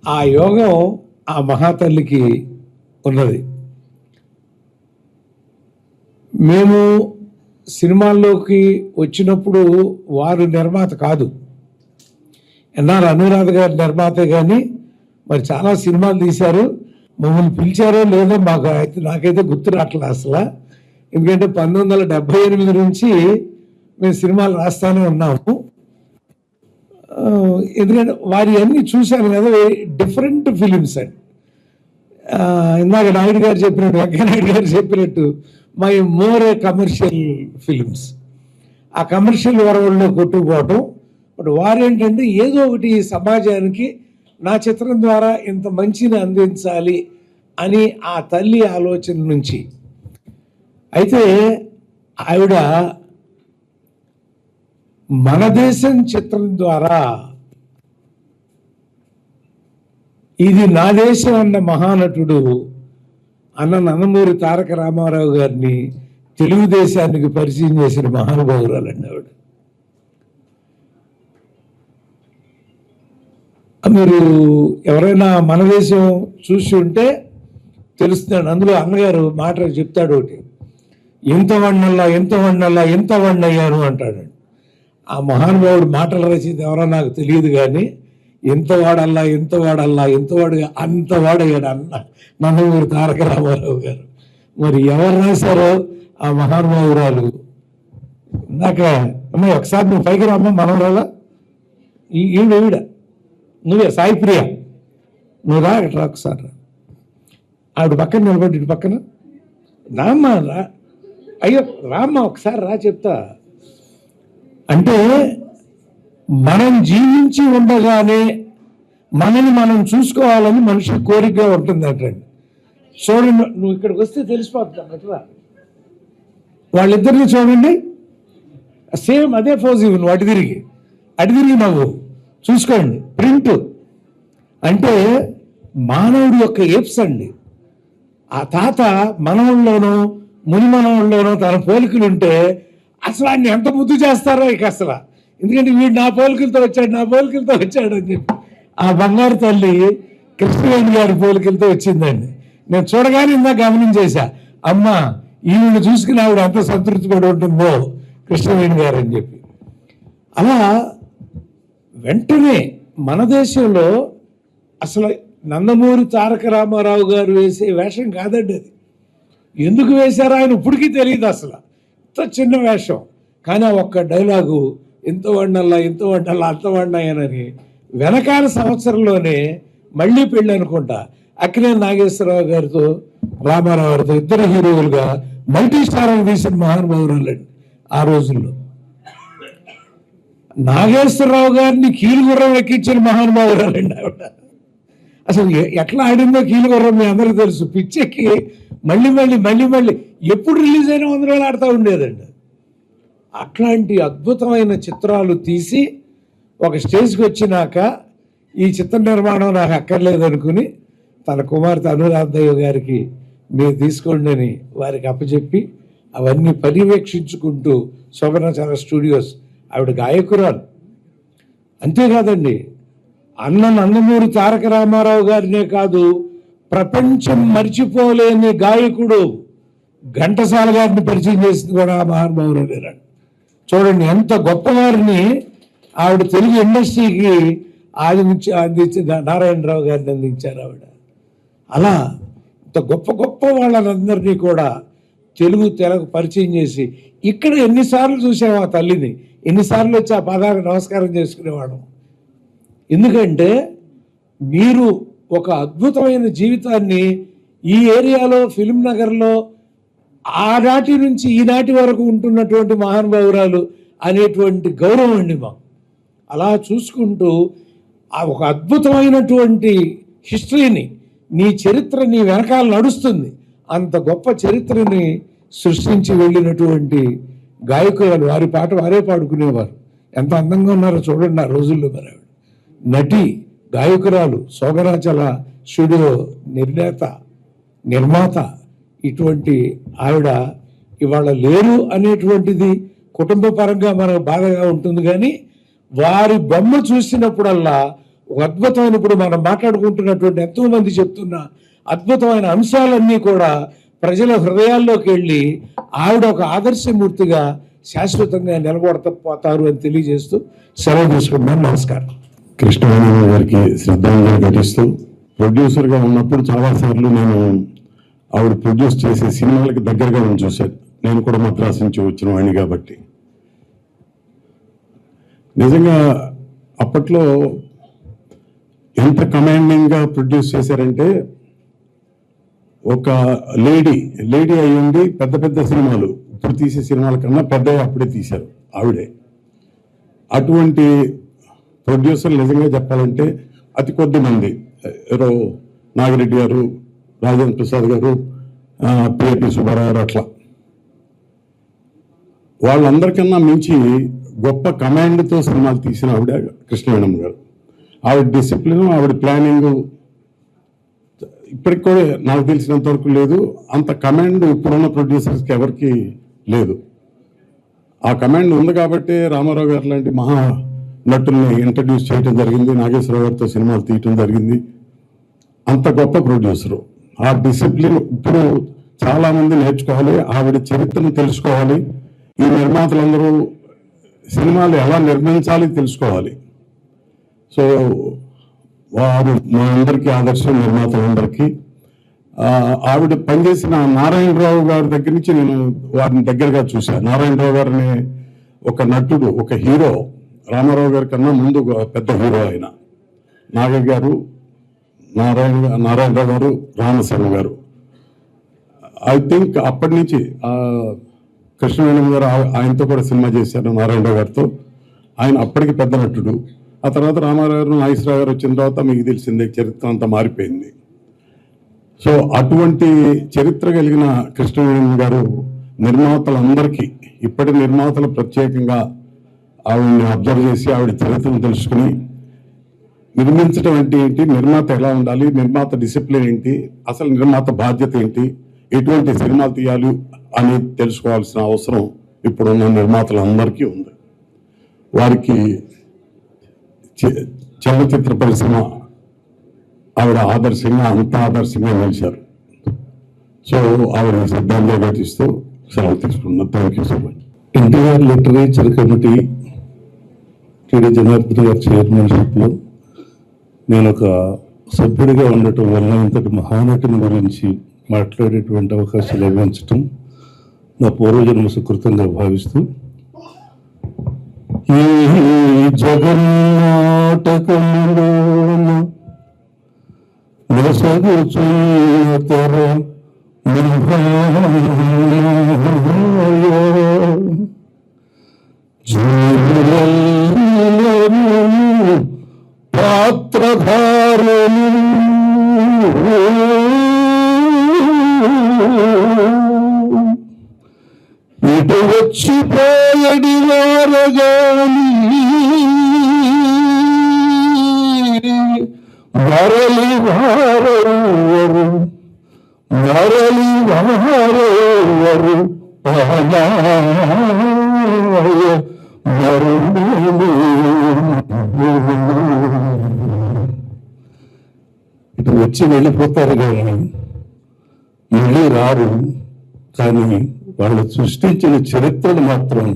ఆ యోగం ఆ మహాతల్లికి ఉన్నది. మేము సినిమాల్లోకి వచ్చినప్పుడు వారు నిర్మాత కాదు, ఎన్ఆర్ అనురాధ గారి నిర్మాతే, కానీ మరి చాలా సినిమాలు తీశారు. మమ్మల్ని పిలిచారో లేదో నాకైతే గుర్తు రావట్లేదు అసలు. ఎందుకంటే 1978 నుంచి మేము సినిమాలు రాస్తానే ఉన్నాము. ఎందుకంటే వారి అన్నీ చూశాను కదా, డిఫరెంట్ ఫిలిమ్స్ అండి. ఇందాక నాయుడు గారు చెప్పినట్టు, వెంకయ్యనాయుడు గారు చెప్పినట్టు my more a commercial films. ఆ కమర్షియల్ వరవల్లో కొట్టుకుపోవటం. బట్ వారేంటంటే ఏదో ఒకటి సమాజానికి నా చిత్రం ద్వారా ఇంత మంచిని అందించాలి అని ఆ తల్లి ఆలోచన నుంచి. అయితే ఆవిడ మన దేశం చిత్రం ద్వారా ఇది నా దేశం అన్న మహానటుడు అన్న నందమూరి తారక రామారావు గారిని తెలుగుదేశానికి పరిచయం చేసిన మహానుభావురాలండి ఆవిడ. మీరు ఎవరైనా మన దేశం చూసి ఉంటే తెలుస్తున్నాడు. అందులో అన్నగారు మాట చెప్తాడు ఒకటి, ఎంత వన్నయ్యాను అంటాడు. ఆ మహానుభావుడు మాటలు రచింది ఎవరో నాకు తెలియదు, కానీ ఎంత వాడల్లా అంతవాడయ్యాడు అన్న నందమూరి తారక రామారావు గారు. మరి ఎవరు రాశారో ఆ మహానుభావురాలు. ఇందాక అమ్మాయి ఒకసారి నువ్వు పైకి రామ్మా, మనవరాలా ఈవిడ నువ్వే సాయిప్రియ, నువ్వు రా ఇట్లా ఒకసారి రా. ఆవిడ పక్కన నిలబడి ఇటు పక్కన రామ్మా రా, అయ్యో రామ్మా ఒకసారి రా చెప్తా. అంటే మనం జీవించి ఉండగానే మనని మనం చూసుకోవాలని మనిషి కోరికగా ఉంటుంది అంటండి. చూడండి, నువ్వు ఇక్కడికి వస్తే తెలిసిపోతుంది అట్లా. వాళ్ళిద్దరిని చూడండి, సేమ్ అదే ఫోజ్ ఇవ్వను, అటు తిరిగి నవ్వు చూసుకోండి. ప్రింట్ అంటే మానవుడి యొక్క ఏప్స్ అండి. ఆ తాత మనవుల్లోనో ముని మనవుల్లోనో తన పోలికలు ఉంటే అసలు ఆయన ఎంత ముద్దు చేస్తారో ఇక అసలు. ఎందుకంటే వీడు నా పోలికలతో వచ్చాడు అని చెప్పి ఆ బంగారు తల్లి కృష్ణవేణి గారి పోలికలతో వచ్చిందండి. నేను చూడగానే ఇందా గమనించేశా, అమ్మ ఈవిడ చూసుకుని ఆవిడ ఎంత సంతృప్తి పడి ఉంటుందో కృష్ణవేణి గారు అని చెప్పి. అలా వెంటనే మన దేశంలో అసలు నందమూరి తారక రామారావు గారు వేసే వేషం కాదండి అది. ఎందుకు వేశారో ఆయన ఇప్పటికీ తెలియదు అసలు. ఇంత చిన్న వేషం, కానీ ఒక్క డైలాగు ఎంత వండల్లా అంత వండాయనని వెనకాల సంవత్సరంలోనే మళ్ళీ పెళ్ళి అనుకుంటా అక్కినేని నాగేశ్వరరావు గారితో రామారావు గారితో ఇద్దరు హీరోలుగా మల్టీ స్టార్ తీసిన మహానుభావురాలండి ఆ రోజుల్లో. నాగేశ్వరరావు గారిని కీలుగుర్రం ఎక్కించిన మహానుభావురాలండి ఆవిడ. అసలు ఎట్లా ఆడిందో కీలుగుర్రం మీ అందరికీ తెలుసు. పిచ్చెక్కి మళ్ళీ ఎప్పుడు రిలీజ్ అయినా 100 రోజులు ఆడుతూ ఉండేదండి. అట్లాంటి అద్భుతమైన చిత్రాలు తీసి ఒక స్టేజ్కి వచ్చినాక ఈ చిత్ర నిర్మాణం నాకు అక్కర్లేదు అనుకుని తన కుమార్తె అనురాధయ్య గారికి మీరు తీసుకోండి అని వారికి అప్పచెప్పి అవన్నీ పర్యవేక్షించుకుంటూ శోభనాచార స్టూడియోస్, ఆవిడ గాయకురాలు. అంతేకాదండి, అన్న నందమూరి తారక రామారావు గారినే కాదు, ప్రపంచం మర్చిపోలేని గాయకుడు ఘంటసాల గారిని పరిచయం చేసింది కూడా మహానుభావురాలు. చూడండి ఎంత గొప్పవారిని ఆవిడ తెలుగు ఇండస్ట్రీకి నారాయణరావు గారిని అందించారు ఆవిడ. అలా ఇంత గొప్ప వాళ్ళందరినీ కూడా తెలుగు పరిచయం చేసి ఇక్కడ ఎన్నిసార్లు చూసాము ఆ తల్లిని, ఎన్నిసార్లు వచ్చి ఆ పదాలకు నమస్కారం చేసుకునేవాడు. ఎందుకంటే మీరు ఒక అద్భుతమైన జీవితాన్ని ఈ ఏరియాలో ఫిల్మ్ నగర్లో ఆనాటి నుంచి ఈనాటి వరకు ఉంటున్నటువంటి మహానుభావురాలు అనేటువంటి గౌరవం అండి మాకు. అలా చూసుకుంటూ ఆ ఒక అద్భుతమైనటువంటి హిస్టరీని, నీ చరిత్ర నీ వెనకాల నడుస్తుంది. అంత గొప్ప చరిత్రని సృష్టించి వెళ్ళినటువంటి గాయకురాలు. వారి పాట వారే పాడుకునేవారు. ఎంత అందంగా ఉన్నారో చూడండి ఆ రోజుల్లో. మరి ఆవిడ నటి, గాయకురాలు, శోభనాచల స్టూడియో నిర్మాత. ఇటువంటి ఆవిడ ఇవాళ లేరు అనేటువంటిది కుటుంబ పరంగా మనకు బాధగా ఉంటుంది. కానీ వారి బొమ్మ చూసినప్పుడల్లా ఒక అద్భుతమైన, ఇప్పుడు మనం మాట్లాడుకుంటున్నటువంటి ఎంతో మంది చెప్తున్న అద్భుతమైన అంశాలన్నీ కూడా ప్రజల హృదయాల్లోకి వెళ్ళి ఆవిడ ఒక ఆదర్శమూర్తిగా శాశ్వతంగా నిలబడతారు అని తెలియజేస్తూ సెలవు తీసుకుంటున్నాను. నమస్కారం. కృష్ణవేణి గారికి శ్రద్ధాంజలి ఘటిస్తూ, ప్రొడ్యూసర్గా ఉన్నప్పుడు చాలాసార్లు నేను ఆవిడ ప్రొడ్యూస్ చేసే సినిమాలకి దగ్గరగా నేను చూశాను. నేను కూడా మద్రాసు నుంచి వచ్చిన వాడిని కాబట్టి నిజంగా అప్పట్లో ఎంత కమాండింగ్గా ప్రొడ్యూస్ చేశారంటే, ఒక లేడీ అయ్యింది పెద్ద పెద్ద సినిమాలు, ఇప్పుడు తీసే సినిమాల కన్నా పెద్దగా అప్పుడే తీశారు ఆవిడే. అటువంటి ప్రొడ్యూసర్లు నిజంగా చెప్పాలంటే అతి కొద్ది మంది, ఎవరో నాగిరెడ్డి గారు, రాజేంద్ర ప్రసాద్ గారు, పిఏపి సుబ్బారావు గారు, అట్లా వాళ్ళందరికన్నా మించి గొప్ప కమాండ్తో సినిమాలు తీసిన ఆవిడ కృష్ణవేణమ్మ గారు. ఆవిడ డిసిప్లిన్, ఆవిడ ప్లానింగ్ ఇప్పటికి కూడా నాకు తెలిసినంత వరకు లేదు. అంత కమాండ్ ఇప్పుడున్న ప్రొడ్యూసర్స్కి ఎవరికి లేదు. ఆ కమాండ్ ఉంది కాబట్టి రామారావు గారు లాంటి మహా నటుల్ని ఇంట్రడ్యూస్ చేయడం జరిగింది, నాగేశ్వరరావు గారితో సినిమాలు తీయటం జరిగింది. అంత గొప్ప ప్రొడ్యూసరు. ఆ డిసిప్లిన్ ఇప్పుడు చాలామంది నేర్చుకోవాలి, ఆవిడ చరిత్రను తెలుసుకోవాలి. ఈ నిర్మాతలందరూ సినిమాలు ఎలా నిర్మించాలి తెలుసుకోవాలి. సో వారు మా అందరికీ ఆదర్శం, నిర్మాతలందరికీ. ఆవిడ పనిచేసిన నారాయణరావు గారి దగ్గర నుంచి నేను వారిని దగ్గరగా చూశాను. నారాయణరావు గారిని ఒక నటుడు, ఒక హీరో, రామారావు గారి కన్నా ముందు పెద్ద హీరో ఆయన. నాగయ్య గారు, నారాయణరావు గారు, రామశర్మ గారు. ఐ థింక్ అప్పటి నుంచి కృష్ణవేణి గారు ఆయనతో కూడా సినిమా చేశారు, నారాయణరావు గారితో. ఆయన అప్పటికి పెద్ద నటుడు. ఆ తర్వాత రామారావు గారు, నాగేశ్వరరావు గారు వచ్చిన తర్వాత మీకు తెలిసిందే చరిత్ర అంతా మారిపోయింది. సో అటువంటి చరిత్ర కలిగిన కృష్ణవేణి గారు నిర్మాతలందరికీ, ఇప్పటి నిర్మాతలు ప్రత్యేకంగా ఆవిడని అబ్జర్వ్ చేసి ఆవిడ చరిత్రను తెలుసుకుని నిర్మించడం అంటే ఏంటి, నిర్మాత ఎలా ఉండాలి, నిర్మాత డిసిప్లిన్ ఏంటి, అసలు నిర్మాత బాధ్యత ఏంటి, ఎటువంటి సినిమాలు తీయాలి అని తెలుసుకోవాల్సిన అవసరం ఇప్పుడున్న నిర్మాతలందరికీ ఉంది. వారికి చలనచిత్ర పరిశ్రమ ఆవిడ ఆదర్శంగా, అంత ఆదర్శంగా నిలిచారు. సో ఆవిడ శ్రద్ధాంజలి ఘటిస్తూ సెలవు తీసుకున్నాను. Thank you so much. NTR literature committee TD Janardhan గారి చైర్మన్షిప్లో నేను ఒక సభ్యుడిగా ఉండటం వల్ల ఇంతటి మహానటుని గురించి మాట్లాడేటువంటి అవకాశం లభించటం నా పూర్వజన్మ సుకృతంగా భావిస్తూ, ఈ జగన్నాటకములో నొసగుచుతర పాత్రధారులు ఇటు వచ్చిపోయడి వారగాని మరలి వారెవరు, మరలి వారెవరు ఇటు వచ్చి వెళ్ళిపోతారు కానీ మళ్ళీ రారు. కానీ వాళ్ళు సృష్టించిన చరిత్రలు మాత్రం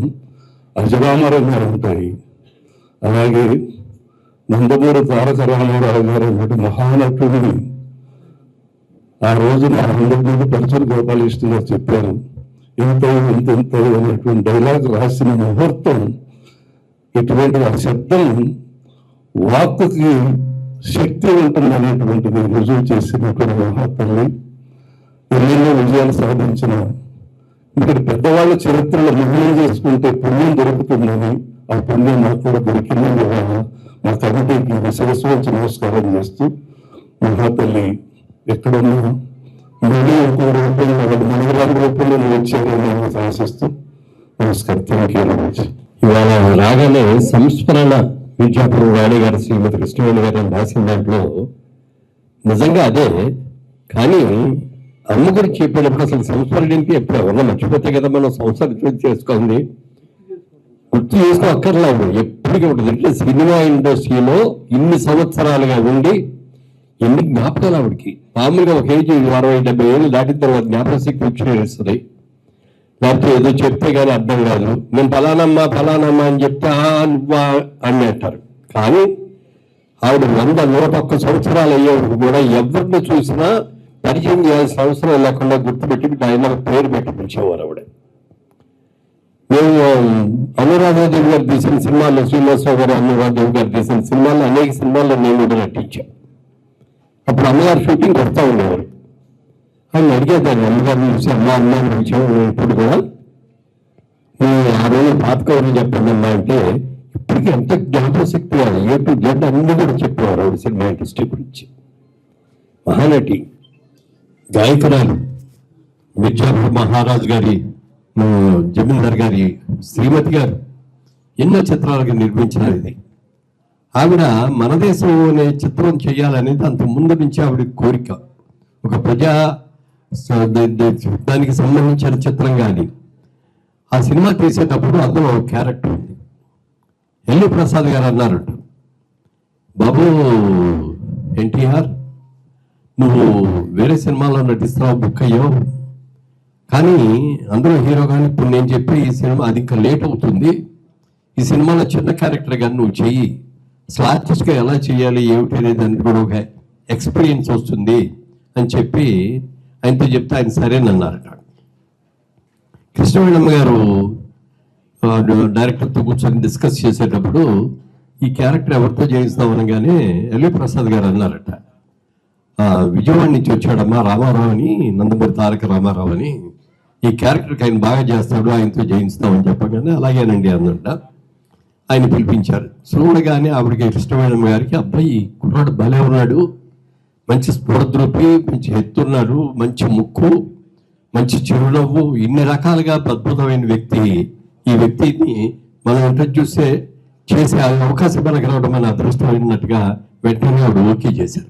అజరామరంగా ఉంటాయి. అలాగే నందమూరి తారక రామారావు గారు అన్నట్టు మహానటుడిని ఆ రోజు నా నందమూరి పరిచయం గోపాలకృష్ణ గారు చెప్పారు. ఎంతో ఎంతెంతో అనేటువంటి డైలాగ్ రాసిన ముహూర్తం, ఇటువంటి ఆ శబ్దం వాక్కుకి శక్తి ఉంటుంది అనేటువంటిది రుజువు చేసినటువంటి మహాత్ముని, ఎన్నెన్నో విజయాలు సాధించిన ఇక్కడ పెద్దవాళ్ళ చరిత్రలో నిర్ణయం చేసుకుంటే పుణ్యం దొరుకుతుందని, ఆ పుణ్యం నాకు కూడా దొరికిందని మా కమిటీకి శిరస్సు వచ్చి నమస్కారం చేస్తూ, మహాతల్లి ఎక్కడున్నా మళ్ళీ ఇంకో రూపంలో మనవరాల రూపంలో వచ్చారని ఆశిస్తూ నమస్కారం. Thank you very much. ఇవాళ రాగానే సంస్మరణ విద్యాపురం రాణి గారు, శ్రీమతి కృష్ణవేణి గారు రాసిన దాంట్లో నిజంగా అదే. కానీ అమ్మ గురించి చెప్పేటప్పుడు అసలు సంస్మరణ ఏంటి, ఎప్పుడు ఎవరన్నా మర్చిపోతే కదా మనం సంసారం చూసి చేసుకోండి, గుర్తు చేసుకో అక్కర్లేదు. ఎప్పుడు ఇప్పటికీ ఉంటుంది. అంటే సినిమా ఇండస్ట్రీలో ఇన్ని సంవత్సరాలుగా ఉండి ఎన్ని జ్ఞాపకాలు ఆవిడకి. మామూలుగా ఒక ఏజ్ 60-70 ఏళ్ళు దాటిన తర్వాత జ్ఞాపకశక్తి విక్షేపిస్తుంది. లేకపోతే ఏదో చెప్తే కానీ అర్థం కాదు. నేను ఫలానమ్మా అని చెప్తే నువ్వా అని అంటారు. కానీ ఆవిడ 100-101 సంవత్సరాలు అయ్యేవాడు కూడా ఎవరిని చూసినా పరిచయం చేయాల్సిన అవసరం లేకుండా గుర్తుపెట్టి ఆయన పేరు పెట్టి పిలిచేవారు ఆవిడ. మేము అనురాధాదేవి గారు తీసిన సినిమాల్లో, శ్రీనివాసరావు గారు అనురాధాదేవి గారు తీసిన సినిమాల్లో అనేక సినిమాల్లో నేను కూడా నటించాను. అప్పుడు అమ్మగారు షూటింగ్ కొడతా ఉండేవారు. ఆయన అడిగేదాన్ని, అమ్మగారిని చూసి అమ్మాయిని పిలిచాము ఇప్పుడు కూడా, ఆ రోజు పాతకవని చెప్పండి అమ్మా అంటే ఇప్పటికీ ఎంత జ్ఞాపకశక్తి కాదు. A to Z అన్ని కూడా చెప్పేవారు ఆవిడ సినిమా ఇండస్ట్రీ గురించి. మహానటి, గాయకురాలు, మిర్జాపూర్ మహారాజ్ గారి జమీందార్ గారి శ్రీమతి గారు ఎన్నో చిత్రాలకు నిర్మించినారు. ఇది ఆవిడ మన దేశం అనే చిత్రం చేయాలనేది అంత ముందు నుంచి ఆవిడ కోరిక. ఒక దానికి సంబంధించిన చిత్రం కానీ ఆ సినిమా తీసేటప్పుడు అందులో ఒక క్యారెక్టర్ ఉంది. ఎల్లి ప్రసాద్ గారు అన్నారట, బాబు ఎన్టీఆర్ నువ్వు వేరే సినిమాలో నటిస్తున్నావు, బుక్ అయ్యావు, కానీ అందులో హీరో కానీ ఇప్పుడు నేను చెప్పి ఈ సినిమా అది ఇంకా లేట్ అవుతుంది, ఈ సినిమాలో చిన్న క్యారెక్టర్ కానీ నువ్వు చెయ్యి, అసలు ఆర్టిస్ట్గా ఎలా చేయాలి ఏమిటి అనేది దానికి కూడా ఒక ఎక్స్పీరియన్స్ వస్తుంది అని చెప్పి ఆయనతో చెప్తే ఆయన సరేనన్నారట. కృష్ణవేణమ్మ గారు డైరెక్టర్తో కూర్చొని డిస్కస్ చేసేటప్పుడు ఈ క్యారెక్టర్ ఎవరితో చేయిస్తాం అనగానే ఎల్వి ప్రసాద్ గారు అన్నారట, విజయవాడ నుంచి వచ్చాడమ్మా రామారావు అని, నందమూరి తారక రామారావు అని, ఈ క్యారెక్టర్కి ఆయన బాగా చేస్తాడు, ఆయనతో చేయిస్తామని చెప్పగానే అలాగేనండి అన్నట్ట. ఆయన పిలిపించారు. చూడగానే ఆవిడకి కృష్ణవేణమ్మ గారికి, అబ్బాయి కుర్రాడు భలే ఉన్నాడు, మంచి స్ఫూర్తి, మంచి ఎత్తున్నాడు, మంచి ముక్కు, మంచి చిరునవ్వు, ఇన్ని రకాలుగా అద్భుతమైన వ్యక్తి, ఈ వ్యక్తిని మనం ఇంట్రడ్యూస్ చేసే అవకాశం మనకు రావడం మన అదృష్టమైనట్టుగా వెంటనే ఆవిడ ఓకే చేశారు.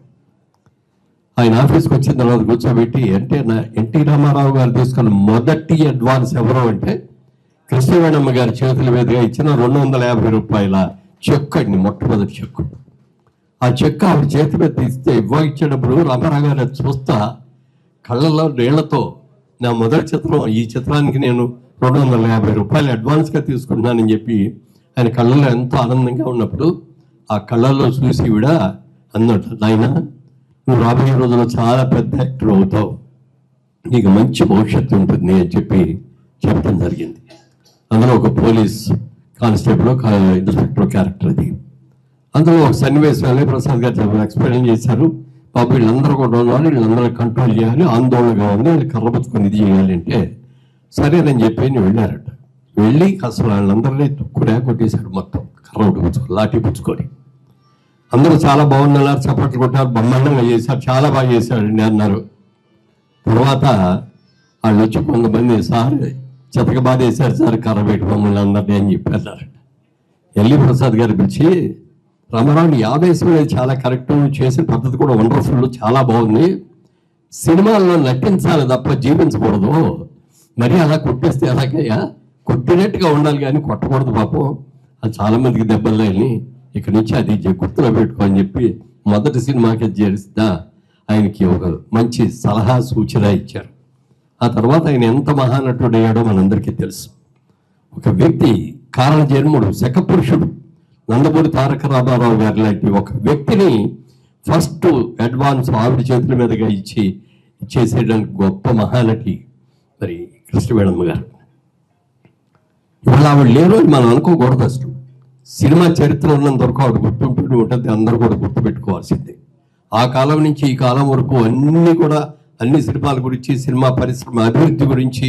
ఆయన ఆఫీస్కి వచ్చిన తర్వాత కూర్చోబెట్టి, అంటే ఎన్టీ రామారావు గారు తీసుకున్న మొదటి అడ్వాన్స్ ఎవరు అంటే కృష్ణవేణమ్మ గారి చేతుల మీదుగా ఇచ్చిన 250 రూపాయల చెక్ అండి, మొట్టమొదటి చెక్. ఆ చెక్ ఆవిడ చేతి మీద తీస్తే ఇచ్చేటప్పుడు రామారావు గారు చూస్తా కళ్ళలో నీళ్లతో, నా మొదటి చిత్రం, ఈ చిత్రానికి నేను 250 రూపాయలు అడ్వాన్స్గా తీసుకుంటున్నానని చెప్పి ఆయన కళ్ళలో ఎంతో ఆనందంగా ఉన్నప్పుడు ఆ కళ్ళల్లో చూసి ఈవిడ అన్నట్టు, నాయన నువ్వు రాబోయే రోజుల్లో చాలా పెద్ద యాక్టర్ అవుతావు, నీకు మంచి భవిష్యత్తు ఉంటుంది అని చెప్పి చెప్పడం జరిగింది. అందులో ఒక పోలీస్ కానిస్టేబుల్, ఇన్స్పెక్టర్ క్యారెక్టర్ అది. అందులో ఒక సన్నివేశం ఎల్వి ప్రసాద్ గారు ఎక్స్ప్లెయిన్ చేశారు. పాప వీళ్ళందరూ కూడా ఉన్నారు, వీళ్ళందరూ కంట్రోల్ చేయాలి, ఆందోళనగా ఉంది, వీళ్ళు కర్ర పుచ్చుకొని ఇది చేయాలి అంటే సరేనని చెప్పి వెళ్ళారట. వెళ్ళి అసలు వాళ్ళందరినీ తుక్కుడా కొట్టేశారు, మొత్తం కర్ర పుచ్చుకొని, లాఠీ పుచ్చుకొని. అందరూ చాలా బాగున్నారు, చప్పట్లు కొట్టారు, బ్రహ్మాండంగా చేశారు, చాలా బాగా చేశారండి అన్నారు. తర్వాత వాళ్ళు వచ్చి కొంతమంది, సార్ చెతక బాధ వేశారు సార్, కర్ర పెట్టి మమ్మల్ని అందరినీ అని చెప్పి అన్నారు. ఎల్వి ప్రసాద్ గారు పిలిచి, రామారావుని 50 చాలా కరెక్ట్, చేసిన పద్ధతి కూడా వండర్ఫుల్, చాలా బాగుంది, సినిమాల్లో నటించాలి తప్ప జీవించకూడదు, మరి అలా కొట్టేస్తే ఎలాగయ్యా, కొట్టినట్టుగా ఉండాలి కానీ కొట్టకూడదు పాపం, అది చాలా మందికి దెబ్బలు తగిలి, ఇక్కడి నుంచి అది గుర్తులో పెట్టుకో అని చెప్పి మొదటి సినిమాకి చేస్తా ఆయనకి ఒక మంచి సలహా సూచన ఇచ్చారు. ఆ తర్వాత ఆయన ఎంత మహానటుడు అయ్యాడో మనందరికీ తెలుసు. ఒక వ్యక్తి కారణ జన్ముడు, శకపురుషుడు, నందమూరి తారక రామారావు గారి లాంటి ఒక వ్యక్తిని ఫస్ట్ అడ్వాన్స్ ఆవిడ చేతుల మీదుగా ఇచ్చేసేయడానికి గొప్ప మహానటి మరి కృష్ణవేణమ్మ గారు. ఇవాళ ఆవిడ లేరు అని మనం అనుకోకూడదు. అసలు సినిమా చరిత్ర ఉన్నంత వరకు ఆవిడ గుర్తుంటూనే ఉంటుంది, అందరూ కూడా గుర్తుపెట్టుకోవాల్సిందే. ఆ కాలం నుంచి ఈ కాలం వరకు అన్ని సినిమాల గురించి, సినిమా పరిశ్రమ అభివృద్ధి గురించి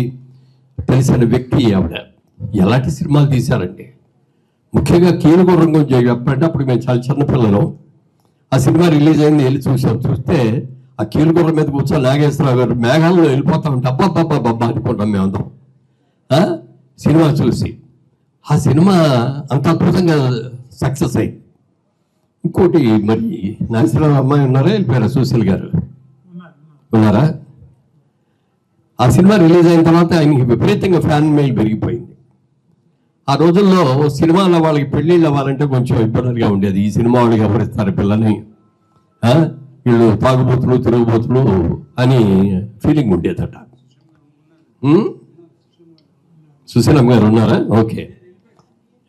తెలిసిన వ్యక్తి ఆవిడ. ఎలాంటి సినిమాలు తీశారండి, ముఖ్యంగా కీలుగుర్రం గురించి చెప్పండి. అప్పుడు మేము చాలా చిన్నపిల్లలు, ఆ సినిమా రిలీజ్ అయింది, వెళ్ళి చూస్తే ఆ కీలుగుర్రం మీద కూర్చొని నాగేశ్వరరావు గారు మేఘాల్లో వెళ్ళిపోతా ఉంటే అబ్బా అనుకుంటాం మేమందరం సినిమా చూసి. ఆ సినిమా అంత అద్భుతంగా సక్సెస్ అయింది. ఇంకోటి మరి నాగేశ్వరరావు అమ్మాయి ఉన్నారా, వెళ్ళిపోయారా, సుశీల్ గారు ఉన్నారా? ఆ సినిమా రిలీజ్ అయిన తర్వాత ఆయనకి విపరీతంగా ఫ్యాన్ మెయిల్ పెరిగిపోయింది. ఆ రోజుల్లో సినిమాలో వాళ్ళకి పెళ్ళిళ్ళు అవ్వాలంటే కొంచెం ఇబ్బందిగా ఉండేది. ఈ సినిమా వాళ్ళకి ఎవరిస్తారు పిల్లని, వీళ్ళు తాగుబోతులు తిరుగుబోతులు అని ఫీలింగ్ ఉండేదట. సుశీలమ్మ గారు ఉన్నారా? ఓకే,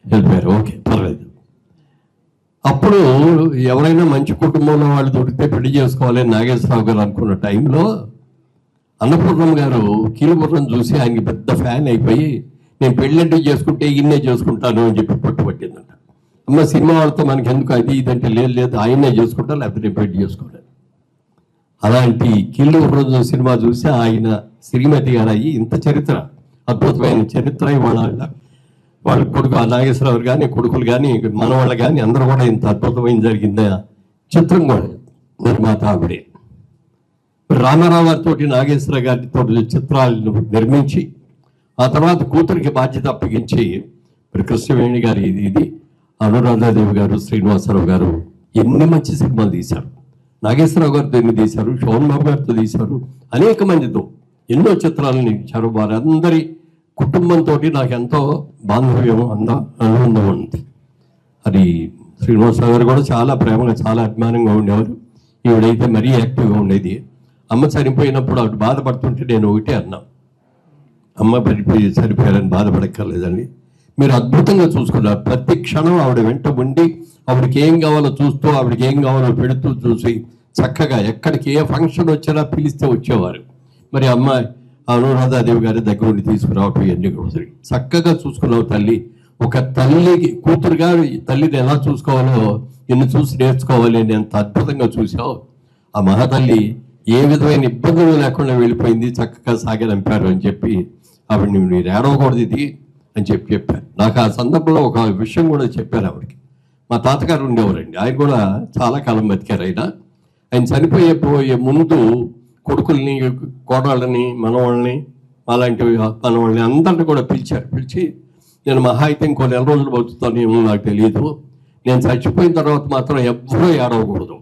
వెళ్ళిపోయారు. ఓకే, పర్లేదు. అప్పుడు ఎవరైనా మంచి కుటుంబంలో వాళ్ళు దొరికితే పెళ్లి చేసుకోవాలి నాగేశ్వరరావు గారు అనుకున్న టైంలో అన్నపూర్ణమ్మ గారు కీలుపురం చూసి ఆయనకి పెద్ద ఫ్యాన్ అయిపోయి, నేను పెళ్ళంటూ చేసుకుంటే ఇన్నే చేసుకుంటాను అని చెప్పి పట్టుబట్టిందంట. అమ్మ సినిమా వాళ్ళతో మనకి ఎందుకు అది ఇదంటే, లేదు ఆయన్నే చేసుకుంటా, లేకపోతే నేను పెళ్లి చేసుకోలేదు. అలాంటి కీలుపురం సినిమా చూసి ఆయన శ్రీమతి గారు అయ్యి ఇంత చరిత్ర, అద్భుతమైన చరిత్ర వాళ్ళ కొడుకు నాగేశ్వరరావు కానీ కొడుకులు కానీ మనవాళ్ళు కానీ అందరూ కూడా ఇంత అద్భుతమైన జరిగింది చిత్రం కూడా నిర్మాత ఆవిడే. రామారావు గారితో నాగేశ్వర గారితో చిత్రాలను నిర్మించి ఆ తర్వాత కూతురికి బాధ్యత అప్పగించి మరి కృష్ణవేణి గారి ఇది అనురాధాదేవి గారు, శ్రీనివాసరావు గారు ఎన్ని మంచి సినిమాలు తీశారు. నాగేశ్వరరావు గారితో ఎన్ని తీశారు, శోభన్ బాబు గారితో తీశారు, అనేక మందితో ఎన్నో చిత్రాలను ఇచ్చారు. వారందరి కుటుంబంతో నాకు ఎంతో బాంధవ్యం అనుబంధం ఉంది. అది శ్రీనివాసరావు గారు కూడా చాలా ప్రేమగా చాలా అభిమానంగా ఉండేవారు. ఈవిడైతే మరీ యాక్టివ్గా ఉండేది. అమ్మ చనిపోయినప్పుడు ఆవిడ బాధపడుతుంటే నేను ఒకటే అన్నా, అమ్మ చనిపోయారని బాధపడక్కర్లేదండి, మీరు అద్భుతంగా చూసుకున్నారు. ప్రతి క్షణం ఆవిడ వెంట ఉండి ఆవిడకి ఏం కావాలో చూస్తూ ఆవిడకి ఏం కావాలో పెడుతూ చూసి చక్కగా ఎక్కడికి ఏ ఫంక్షన్ వచ్చినా పిలిస్తే వచ్చేవారు. మరి అమ్మాయి అనురాధాదేవి గారి దగ్గర ఉండి తీసుకురావటం ఇవన్నీ కూడా చక్కగా చూసుకున్నావు తల్లి. ఒక తల్లికి కూతురుగా తల్లిని ఎలా చూసుకోవాలో నిన్ను చూసి నేర్చుకోవాలి అని ఎంత అద్భుతంగా చూసావు. ఆ మహాతల్లి ఏ విధమైన ఇబ్బందులు లేకుండా వెళ్ళిపోయింది, చక్కగా సాగనంపారు అని చెప్పి ఆవిడని మీరు ఏడవకూడదు ఇది అని చెప్పారు. నాకు ఆ సందర్భంలో ఒక విషయం కూడా చెప్పారు ఆవిడకి. మా తాతగారు ఉండేవారండి, ఆయన కూడా చాలా కాలం బతికారు. ఆయన చనిపోయే ముందు కొడుకుల్ని, కోడళ్ళని, మనవాళ్ళని, అలాంటి మనవాళ్ళని అందరిని కూడా పిలిచి, నేను మహా అయితే ఇంకో 4 రోజులు బతుకుతాను ఏమో నాకు తెలియదు, నేను చచ్చిపోయిన తర్వాత మాత్రం ఎవ్వరూ ఏడవకూడదు,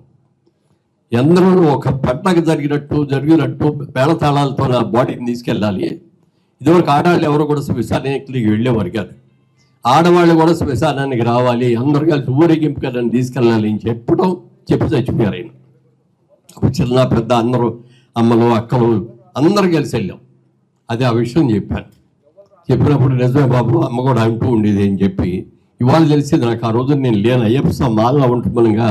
అందరూ ఒక పండగ జరిగినట్టు పేళతాళాలతో నా బాడీని తీసుకెళ్ళాలి. ఇదివరకు ఆడవాళ్ళు ఎవరు కూడా శ్మశానానికి వెళ్ళేవారు కాదు, ఆడవాళ్ళు కూడా శ్మశానానికి రావాలి, అందరూ కలిసి ఊరేగింపుగా నన్ను తీసుకెళ్ళాలి అని చెప్పి చచ్చిపోయారు ఆయన. అప్పుడు చిన్న పెద్ద అందరూ అమ్మలు అక్కలు అందరూ కలిసి వెళ్ళాం. అదే ఆ విషయం చెప్పినప్పుడు నిజమే బాబు అమ్మ కూడా అంటూ ఉండేది అని చెప్పి ఇవాళ తెలిసింది నాకు. ఆ రోజు నేను లేను, అయ్యప్ప మాల్లో ఉంటుండగా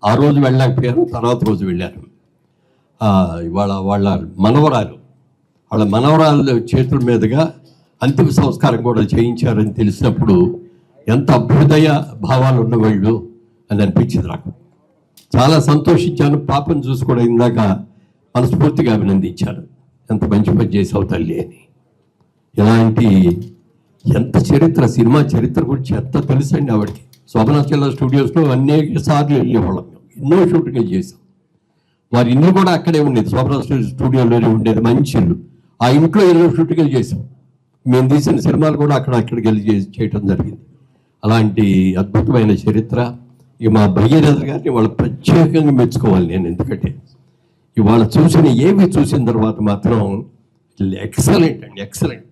ఆ రోజు వెళ్ళలేకపోయాను, తర్వాత రోజు వెళ్ళాను. ఇవాళ వాళ్ళ మనవరాలు చేతుల మీదుగా అంతిమ సంస్కారం కూడా చేయించారని తెలిసినప్పుడు ఎంత అభ్యుదయ భావాలు ఉన్నవాళ్ళు అని అనిపించింది నాకు. చాలా సంతోషించాను. పాపను చూసి కూడా ఇందాక మనస్ఫూర్తిగా అభినందించాను, ఎంత మంచి పని చేసావు తల్లి అని. ఇలాంటి ఎంత చరిత్ర, సినిమా చరిత్ర గురించి ఎంత తెలుసండి ఆవిడకి. శోభనాచల స్టూడియోస్లో అనేక సార్లు వెళ్ళేవాళ్ళం, ఎన్నో షూటింగ్లు చేసాం. వారి ఇల్లు కూడా అక్కడే ఉండేది, శోభనా స్టూడియోలోనే ఉండేది, మంచి ఇల్లు. ఆ ఇంట్లో ఎన్నో షూటింగ్లు చేసాం. మేము తీసిన సినిమాలు కూడా అక్కడికి వెళ్ళి చేయటం జరిగింది. అలాంటి అద్భుతమైన చరిత్ర. ఇక మా భగీరథ గారిని వాళ్ళు ప్రత్యేకంగా మెచ్చుకోవాలి నేను, ఎందుకంటే ఇవాళ చూసిన తర్వాత మాత్రం ఎక్సలెంట్ అండి, ఎక్సలెంట్.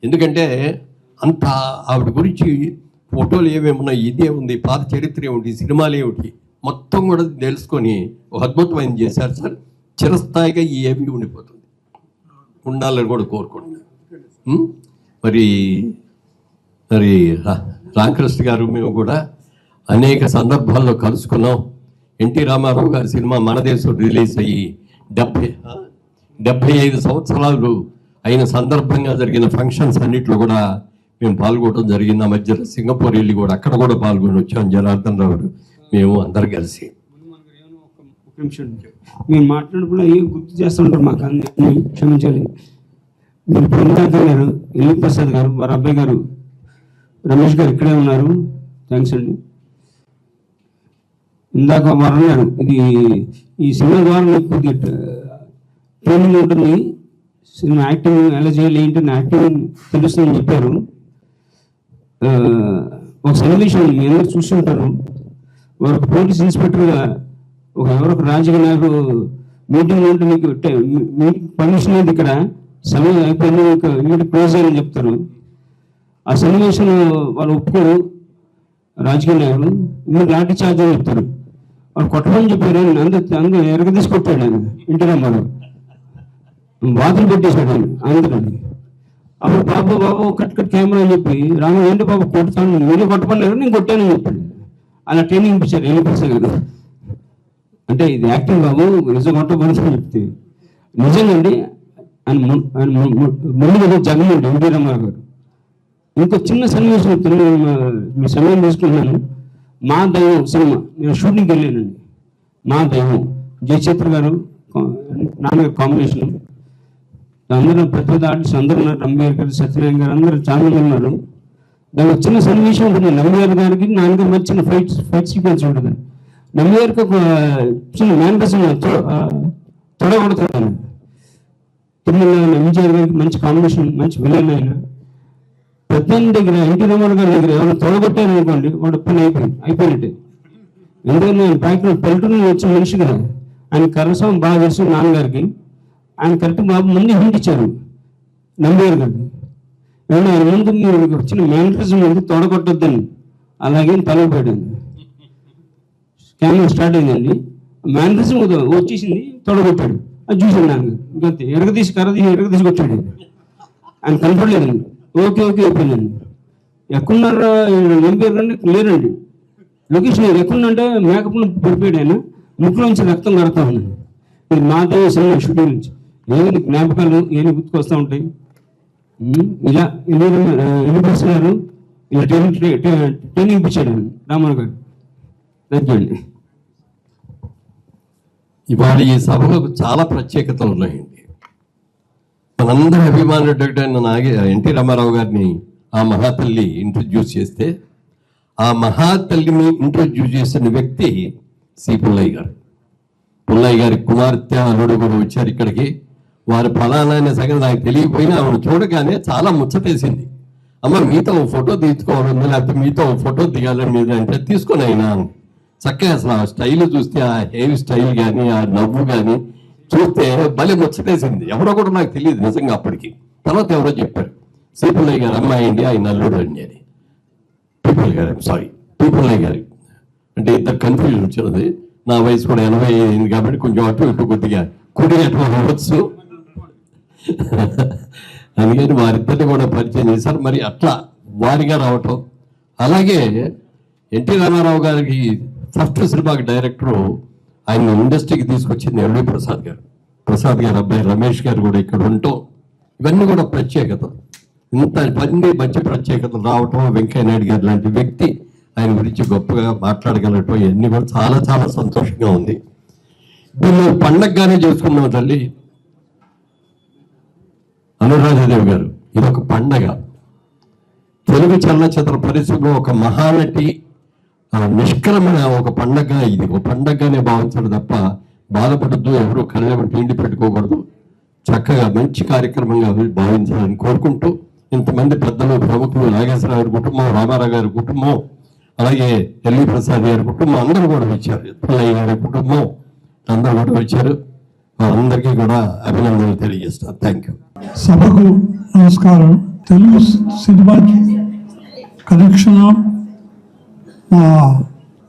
ఎందుకంటే అంత ఆవిడ గురించి ఫోటోలు ఏమేమున్నాయి, ఇదే ఉంది, పాత చరిత్ర ఏమిటి, సినిమాలు ఏమిటి మొత్తం కూడా తెలుసుకొని ఒక అద్భుతమైన చేశారు సార్. చిరస్థాయిగా ఈ ఏవి ఉండాలని కూడా కోరుకుంటున్నాను. మరి రామకృష్ణ గారు మేము కూడా అనేక సందర్భాల్లో కలుసుకున్నాం. ఎన్టీ రామారావు గారి సినిమా మన దేశం రిలీజ్ అయ్యి 75 సంవత్సరాలు అయిన సందర్భంగా జరిగిన ఫంక్షన్స్ అన్నింటిలో కూడా మేము పాల్గొనడం జరిగింది. ఆ మధ్య సింగపూర్ వెళ్ళి కూడా అక్కడ కూడా పాల్గొని వచ్చాం. జనార్దన్ రావు మేము అందరు కలిసి. మేము మాట్లాడినప్పుడు అవి గుర్తు చేస్తుంటారు మాకు, అన్ని క్షమించాలి. మీరు పొందాకర్ గారు, ఎల్లి ప్రసాద్ గారు, వారి అబ్బాయి గారు రమేష్ గారు ఇక్కడే ఉన్నారు, థ్యాంక్స్ అండి. ఇందాక వారు అన్నారు ఇది ఈ సినిమా ద్వారా మీకు కొద్దిగా ట్రైనింగ్ ఉంటుంది, సినిమా యాక్టింగ్ ఎలా చేయాలి ఏంటని యాక్టింగ్ తెలుస్తుందని చెప్పారు. ఒక సన్నివేశం మీ అందరు చూస్తుంటారు. వారు ఒక పోలీస్ ఇన్స్పెక్టర్గా ఎవరొక రాజకీయ నాయకుడు మీటింగ్ ఉంటే మీకు మీటింగ్ పర్మిషన్ అనేది ఇక్కడ సమయం అయిపోయింది, మీకు క్లోజ్ అయ్యని చెప్తారు. ఆ సన్నివేశంలో వాళ్ళు ఒప్పుకోరు, రాజకీయ నాయకులు మీరు లాఠీ చార్జ్ అని చెప్తారు. వాళ్ళు కొట్టమని చెప్పారు, అందరూ ఎరగదీసి కొట్టాడు ఆయన ఇంటి రామారావు, బాధలు పెట్టేశాడు ఆయన అందరిని. అప్పుడు బాబు కట్ కెమెరా అని చెప్పి రాము ఏంటి బాబు కొట్టుతాను, మీరు కొట్టమన్నారు నేను కొట్టానని చెప్పాడు. అలా ట్రైనింగ్ ఇప్పించారు ఎల్లి ప్రసాద్ గారు. అంటే ఇది యాక్టింగ్ బాబు, నిజం కొట్టబడుతు అని చెప్తే నిజంగా అండి. ఆయన ముందు జగన్ అండి ఎన్టీ రామారావు గారు. ఇంకో చిన్న సన్నివేశం చెప్తాను, మీ సమయం తీసుకుంటున్నాను. మా దైవం సినిమా నేను షూటింగ్కి వెళ్ళానండి. మా దైవం జయచిత్ర గారు నాన్నగారు కాంబినేషన్, అందరూ పెద్ద పెద్ద ఆర్టిస్ట్ అందరూ ఉన్నారు, రంబీర్ గారు, సత్యనారాయణ గారు, అందరూ చాలా మంది ఉన్నారు. దానికి ఒక చిన్న సన్నివేశం ఉంటుంది. నంబిగారు గారికి నాన్నగారు మంచి చిన్న ఫైట్ సీక్వెన్స్ ఉంటుంది. నంబిగారికి ఒక చిన్న మేనిఫెస్టో తొడగొడతాడు. తిరుమల ఎంజీఆర్ గారికి మంచి కాంబినేషన్, మంచి విలన్ అయినా పెద్ద దగ్గర ఎన్టీ రామారావు గారి దగ్గర ఎవరైనా తొడగొట్టారు అనుకోండి, వాడు పని అయిపోయినట్టే. ఎందుకంటే ఆయన బ్యాక్గ్రౌండ్ పల్లెటూరు వచ్చిన మనిషి కదా, ఆయన కరసం బాగా తెలుసు నాన్నగారికి. ఆయన కరెక్ట్ బాబు ముందు హింట్ ఇచ్చారు నంబిగారు గారికి, ఏమన్నా ఆయన ముందు మీరు వచ్చిన మేనిఫెస్టో ముందు తొడగొట్టొద్దని. అలాగే తలపోయాడు. కెమెరా స్టార్ట్ అయిందండి, మేనిఫెస్టో వచ్చేసింది, తొడగొట్టాడు. అది చూసాడు నాన్నగారు, ఇంకంతే ఎరగదీసి కొట్టాడు. ఆయన కనపడలేదండి. ఓకే అయిపోయిందండి. ఎక్కడున్నారా ఎంపీఆర్ లేరండి, లొకేషన్ ఎక్కడుందంటే మేకప్ పడిపోయాడు ఆయన, ముక్కులోంచి రక్తం కడతా ఉన్నాడు. ఇది మా దేవ సినిమా షూటింగ్ నుంచి ఏమి జ్ఞాపకాలు ఏమి గుర్తుకొస్తూ ఉంటాయి. ఇలా వెళ్ళిపోతున్నారు. ఇలా ట్రైనింగ్ ఇప్పించాడు రామారావు గారు. థ్యాంక్ యూ అండి. ఇవాళ ఈ సభలకు చాలా ప్రత్యేకతలు ఉన్నాయండి. మనందరి అభిమానుడు ఎన్టీ రామారావు గారిని ఆ మహాతల్లి ఇంట్రడ్యూస్ చేస్తే, ఆ మహాతల్లిని ఇంట్రడ్యూస్ చేసిన వ్యక్తి సి పుల్లయ్య గారు. పుల్లయ్య గారి కుమార్తె అల్లుడు కూడా వచ్చారు ఇక్కడికి. వారి ఫలానా అనే సంగతి నాకు తెలియకపోయినా ఆవిడ చూడగానే చాలా ముచ్చటేసింది. అమ్మ మీతో ఫోటో తీసుకోవాలని, లేకపోతే మీతో ఫోటో దిగాలని మీద అంటే తీసుకొని అయినా చక్కగా అసలు ఆ స్టైల్ చూస్తే, ఆ హెయిర్ స్టైల్ కానీ, ఆ నవ్వు కానీ చూస్తే భలే ముచ్చటేసింది. ఎవరో కూడా నాకు తెలియదు నిజంగా అప్పటికి. తర్వాత ఎవరో చెప్పారు, సి పుల్లయ్య గారు అమ్మాయి అండి, ఆయన అల్లుడు అండి అని. పుల్లయ్య గారి అంటే ఇంత కన్ఫ్యూజన్ వచ్చినది. నా వయసు కూడా 80 అయింది కాబట్టి కొంచెం అటు ఇటు కొద్దిగా కుడి అటు అవ్వచ్చు. అందుకని వారిద్దరిని కూడా పరిచయం చేశారు. మరి అట్లా వారిగా రావటం. అలాగే ఎన్టీ రామారావు గారికి ఫస్ట్ సినిమాకి డైరెక్టరు ఆయన ఇండస్ట్రీకి తీసుకొచ్చింది ఎల్వి ప్రసాద్ గారు అబ్బాయి రమేష్ గారు కూడా ఇక్కడ ఉండటం, ఇవన్నీ కూడా ప్రత్యేకత. ఇంత మంచి ప్రత్యేకతలు రావటం, వెంకయ్య నాయుడు గారు లాంటి వ్యక్తి ఆయన గురించి గొప్పగా మాట్లాడగలగటం, ఇవన్నీ కూడా చాలా చాలా సంతోషంగా ఉంది. ఇప్పుడు మేము పండగగానే చేసుకున్నాం తల్లి. అనురాధాదేవి గారు, ఇది ఒక పండగ. తెలుగు చలనచిత్ర పరిశ్రమలో ఒక మహానటి నిష్కలమైన ఒక పండగ. ఇది ఒక పండగగానే భావించడం తప్ప బాధపడద్దు, ఎవరు కళ్ళెవరు తిండి పెట్టుకోకూడదు. చక్కగా మంచి కార్యక్రమంగా భావించాలని కోరుకుంటూ, ఇంతమంది పెద్దలు ప్రముఖులు, నాగేశ్వరరావు గారి కుటుంబం, రామారావు గారి కుటుంబం, అలాగే ఎల్వి ప్రసాద్ గారి కుటుంబం అందరూ కూడా వచ్చారు. పుల్లయ్య గారి కుటుంబం అందరూ కూడా వచ్చారు. అందరికీ కూడా అభినందనలు తెలియజేస్తాను. Thank you. సభకు నమస్కారం. తెలుగు సినిమా కనెక్షన్ మా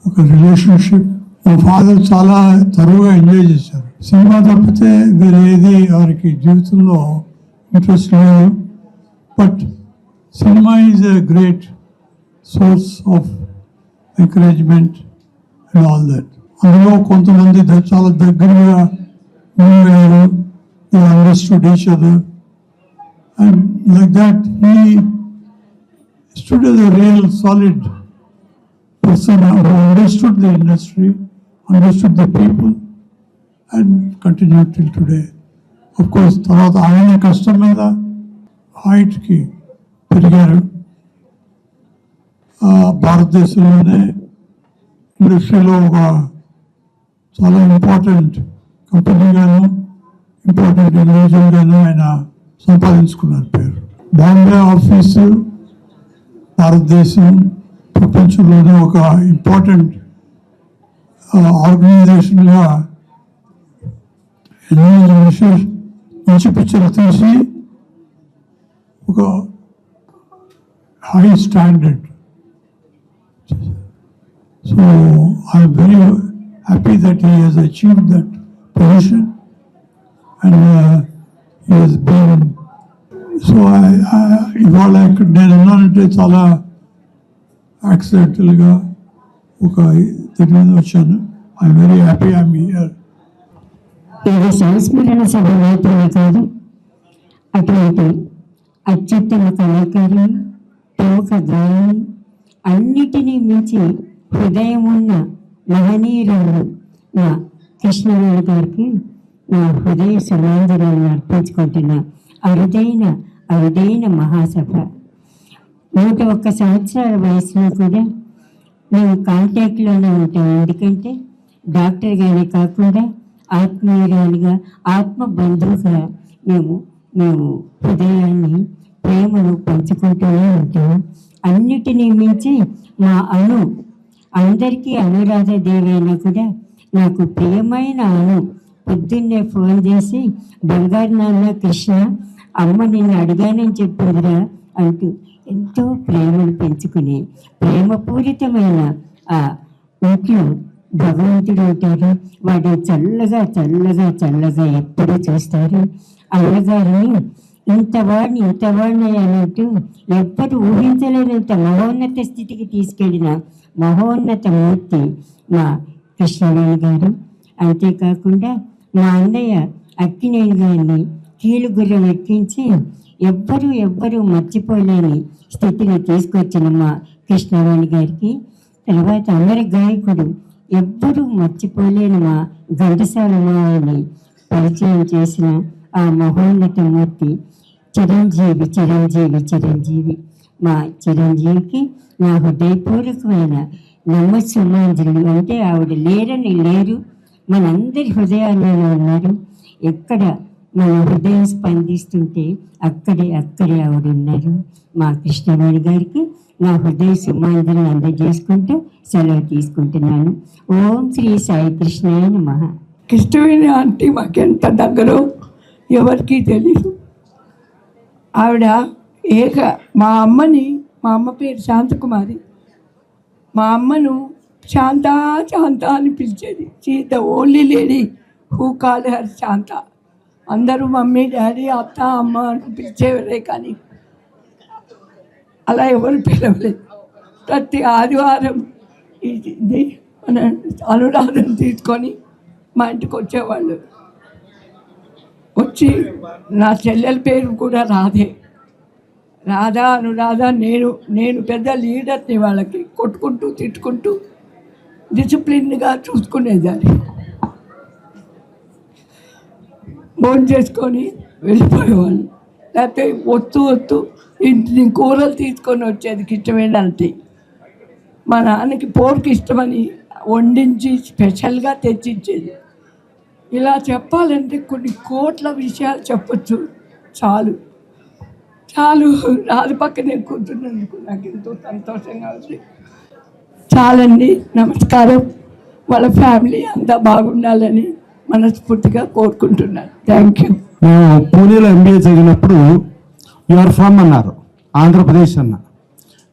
ఒక రిలేషన్షిప్. మా ఫాదర్ చాలా తరువుగా ఎంజాయ్ చేశారు. సినిమా తప్పితే వేరే ఏది వారికి జీవితంలో ఇంట్రెస్ట్ లేదు. But cinema is a great source of encouragement and all that. అందులో కొంతమంది చాలా దగ్గరగా ఉండేవారు. They understood each other, and like that he stood as a real solid person who understood the industry, understood the people, and continued till today. Of course, తర్వాత ఆయన కష్టం మీద హైట్కి పెరిగారు. భారతదేశంలోనే ఇండస్ట్రీలో ఒక చాలా ఇంపార్టెంట్ కంపెనీగాను, ఇంపార్టెంట్ ఇండివిజువల్గాను ఆయన సంపాదించుకున్నారు పేరు. బాంబే ఆఫీసు భారతదేశం ప్రపంచంలోనే ఒక ఇంపార్టెంట్ ఆర్గనైజేషన్గా ఎన్నో మంచి పిక్చర్లు తీసి ఒక high standard. So I am very happy that he has achieved that position, and he has been. So ఇవాళ ఇక్కడ నేను ఉన్నానంటే చాలా యాక్సిడెంటల్గా ఒక దీని మీద వచ్చాను. I'm very happy I'm here. ఇది సంస్మరణ సభ మాత్రమే కాదు, అటువంటి అత్యుత్తమ కళాకారులు, ప్రముఖ గాయని, అన్నిటినీ మించి హృదయం ఉన్న మహనీయురాలు నా కృష్ణవేణి గారికి నా హృదయ సుమాంజనాలను అర్పించుకుంటున్న అరుదైన మహాసభ. 101 సంవత్సరాల వయసులో కూడా మేము కాంటాక్ట్లోనే ఉంటాం. ఎందుకంటే డాక్టర్ గానే కాకుండా ఆత్మీయురాలుగా, ఆత్మ బంధువుగా మేము హృదయాన్ని, ప్రేమను పంచుకుంటూనే ఉంటాము. అన్నిటినీ మించి మా అందరికీ అనురాధాదేవి అయినా కూడా నాకు ప్రియమైన పొద్దున్నే ఫోన్ చేసి, బంగారు నాన్న కృష్ణ, అమ్మ నిన్ను అడిగానని చెప్పిందిరా అంటూ ఎంతో ప్రేమను పెంచుకుని, ప్రేమపూరితమైన ఆ ఇంట్లో భగవంతుడు ఉంటారు. వాడు చల్లగా చల్లగా చల్లగా ఎప్పుడూ చూస్తారు. అమ్మగారిని ఇంతవాడిని అన్నట్టు ఎవ్వరు ఊహించలేనంత మహోన్నత స్థితికి తీసుకెళ్ళిన మహోన్నత మూర్తి మా కృష్ణవేణి గారు. అంతేకాకుండా మా అన్నయ్య అక్కినేని గారిని కీలుగుర్రం ఎక్కించి ఎవ్వరూ మర్చిపోలేని స్థితిని తీసుకొచ్చిన మా కృష్ణవేణి గారికి, తర్వాత అమర గాయకుడు, ఎవ్వరూ మర్చిపోలేని మా ఘంటసాల మావని పరిచయం చేసిన ఆ మహోన్నత మూర్తి చిరంజీవి. మా చిరంజీవికి నా హృదయపూర్వకమైన నమస్సుమాంజలి. అంటే ఆవిడ లేరు, మనందరి హృదయాల్లోనే ఉన్నారు. ఎక్కడ మన హృదయం స్పందిస్తుంటే అక్కడే ఆవిడ ఉన్నారు. మా కృష్ణవేణి గారికి నా హృదయ సుమాంజలి అందజేసుకుంటూ సెలవు తీసుకుంటున్నాను. ఓం శ్రీ సాయి కృష్ణాయ నమః. కృష్ణవేణి ఆంటీ మాకెంత దగ్గరో ఎవరికీ తెలీదు. ఆవిడ మా అమ్మ పేరు శాంతకుమారి. మా అమ్మను శాంత అని పిలిచేది. She is the only lady who call her Shanta. అందరూ మమ్మీ, డాడీ, అత్త, అమ్మ అని పిలిచేవారే, కానీ అలా ఎవరు పిలవలేదు. ప్రతి ఆదివారం ఇది మన అనురాధన తీసుకొని మా ఇంటికి వచ్చేవాళ్ళు. వచ్చి నా చెల్లెల పేరు కూడా రాధా అనురాధ. నేను పెద్ద లీడర్ని, వాళ్ళకి కొట్టుకుంటూ తిట్టుకుంటూ డిసిప్లిన్గా చూసుకునేదాన్ని. ఫోన్ చేసుకొని వెళ్ళిపోయేవాళ్ళు. లేకపోతే వస్తూ ఇంటిని కూరలు తీసుకొని వచ్చేది కృష్ణవేణి ఆంటీ. మా నాన్నకి పోర్క్ ఇష్టమని వండించి స్పెషల్గా తెచ్చిచ్చేది. ఇలా చెప్పాలంటే కొన్ని కోట్ల విషయాలు చెప్పచ్చు. చాలు రాదు పక్కనే కూర్చున్నందుకు నాకు ఎంతో సంతోషంగా ఉంది. చాలండి, నమస్కారం. వాళ్ళ ఫ్యామిలీ అంతా బాగుండాలని మనస్ఫూర్తిగా కోరుకుంటున్నాను. Thank you. మేము పూణేలో MBA చదివినప్పుడు యువర్ ఫ్రమ్ అన్నారు, ఆంధ్రప్రదేశ్ అన్న.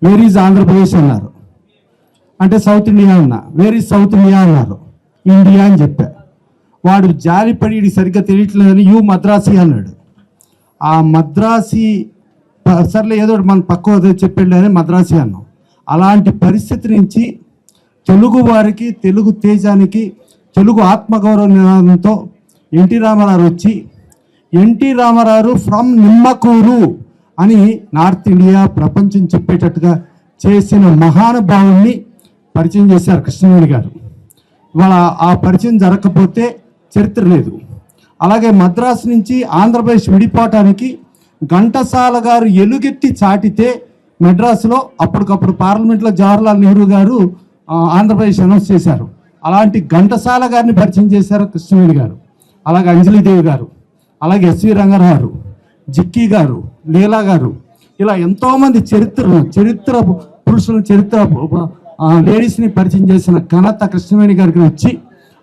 వేర్ ఈజ్ ఆంధ్రప్రదేశ్ అన్నారు, అంటే సౌత్ ఇండియా అన్న. వేర్ ఈజ్ సౌత్ ఇండియా అన్నారు, ఇండియా అని చెప్పా. వాడు జాలిపడి ఇది సరిగ్గా తెలియట్లేదని యూ మద్రాసి అన్నాడు. ఆ మద్రాసి సర్లే ఏదో మన పక్క చెప్పాడు అని మద్రాసి అన్నాం. అలాంటి పరిస్థితి నుంచి తెలుగు వారికి, తెలుగు తేజానికి, తెలుగు ఆత్మగౌరవ నినాదంతో ఎన్టీ రామారావు వచ్చి, ఎన్టీ రామారావు ఫ్రమ్ నిమ్మకూరు అని నార్త్ ఇండియా ప్రపంచం చెప్పేటట్టుగా చేసిన మహానుభావుల్ని పరిచయం చేశారు కృష్ణవేణి గారు. ఇవాళ ఆ పరిచయం జరగకపోతే చరిత్ర లేదు. అలాగే మద్రాసు నుంచి ఆంధ్రప్రదేశ్ విడిపోవటానికి ఘంటసాల గారు ఎలుగెత్తి చాటితే మెడ్రాసులో అప్పటికప్పుడు పార్లమెంట్లో జవహర్లాల్ నెహ్రూ గారు ఆంధ్రప్రదేశ్ అనౌన్స్ చేశారు. అలాంటి ఘంటసాల గారిని పరిచయం చేశారు కృష్ణవేణి గారు. అలాగే అంజలిదేవి గారు, అలాగే ఎస్వి రంగారావు గారు, జిక్కీ గారు, లీలా గారు, ఇలా ఎంతోమంది చరిత్ర పురుషులను, చరిత్ర లేడీస్ని పరిచయం చేసిన ఘనత కృష్ణవేణి గారికి వచ్చి,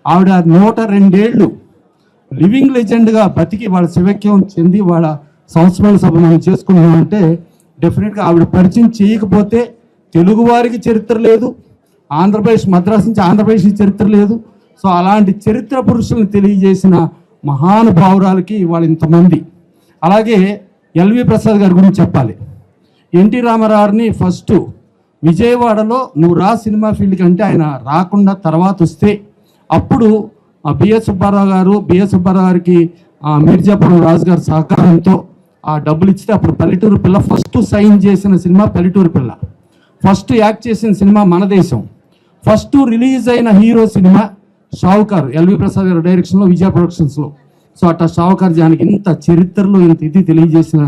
ఆవిడ 102 ఏళ్ళు లివింగ్ లెజెండ్గా బతికి వాళ్ళ శివక్యం చెంది వాళ్ళ సంస్మరణ సభ మనం చేసుకున్నామంటే డెఫినెట్గా ఆవిడ పరిచయం చేయకపోతే తెలుగువారికి చరిత్ర లేదు, ఆంధ్రప్రదేశ్ మద్రాసు నుంచి ఆంధ్రప్రదేశ్ చరిత్ర లేదు. సో అలాంటి చరిత్ర పురుషులను తెలియజేసిన మహానుభావురాలకి వాళ్ళు ఇంతమంది. అలాగే ఎల్వి ప్రసాద్ గారి గురించి చెప్పాలి. ఎన్టీ రామారావుని ఫస్ట్ విజయవాడలో నువ్వు రా సినిమా ఫీల్డ్కి అంటే ఆయన రాకుండా తర్వాత వస్తే అప్పుడు బిఎస్ సుబ్బారావు గారికి మీర్జాపురం రాజు గారి సహకారంతో ఆ డబ్బులు ఇచ్చితే అప్పుడు పల్లెటూరు పిల్ల ఫస్ట్ సైన్ చేసిన సినిమా పల్లెటూరు పిల్ల, ఫస్ట్ యాక్ట్ చేసిన సినిమా మన దేశం, ఫస్ట్ రిలీజ్ అయిన హీరో సినిమా షావుకారు ఎల్వి ప్రసాద్ గారి డైరెక్షన్లో విజయ ప్రొడక్షన్స్లో. సో అట్లా షావుకారు జానికి ఇంత చరిత్రలో ఇంత ఇది తెలియజేసిన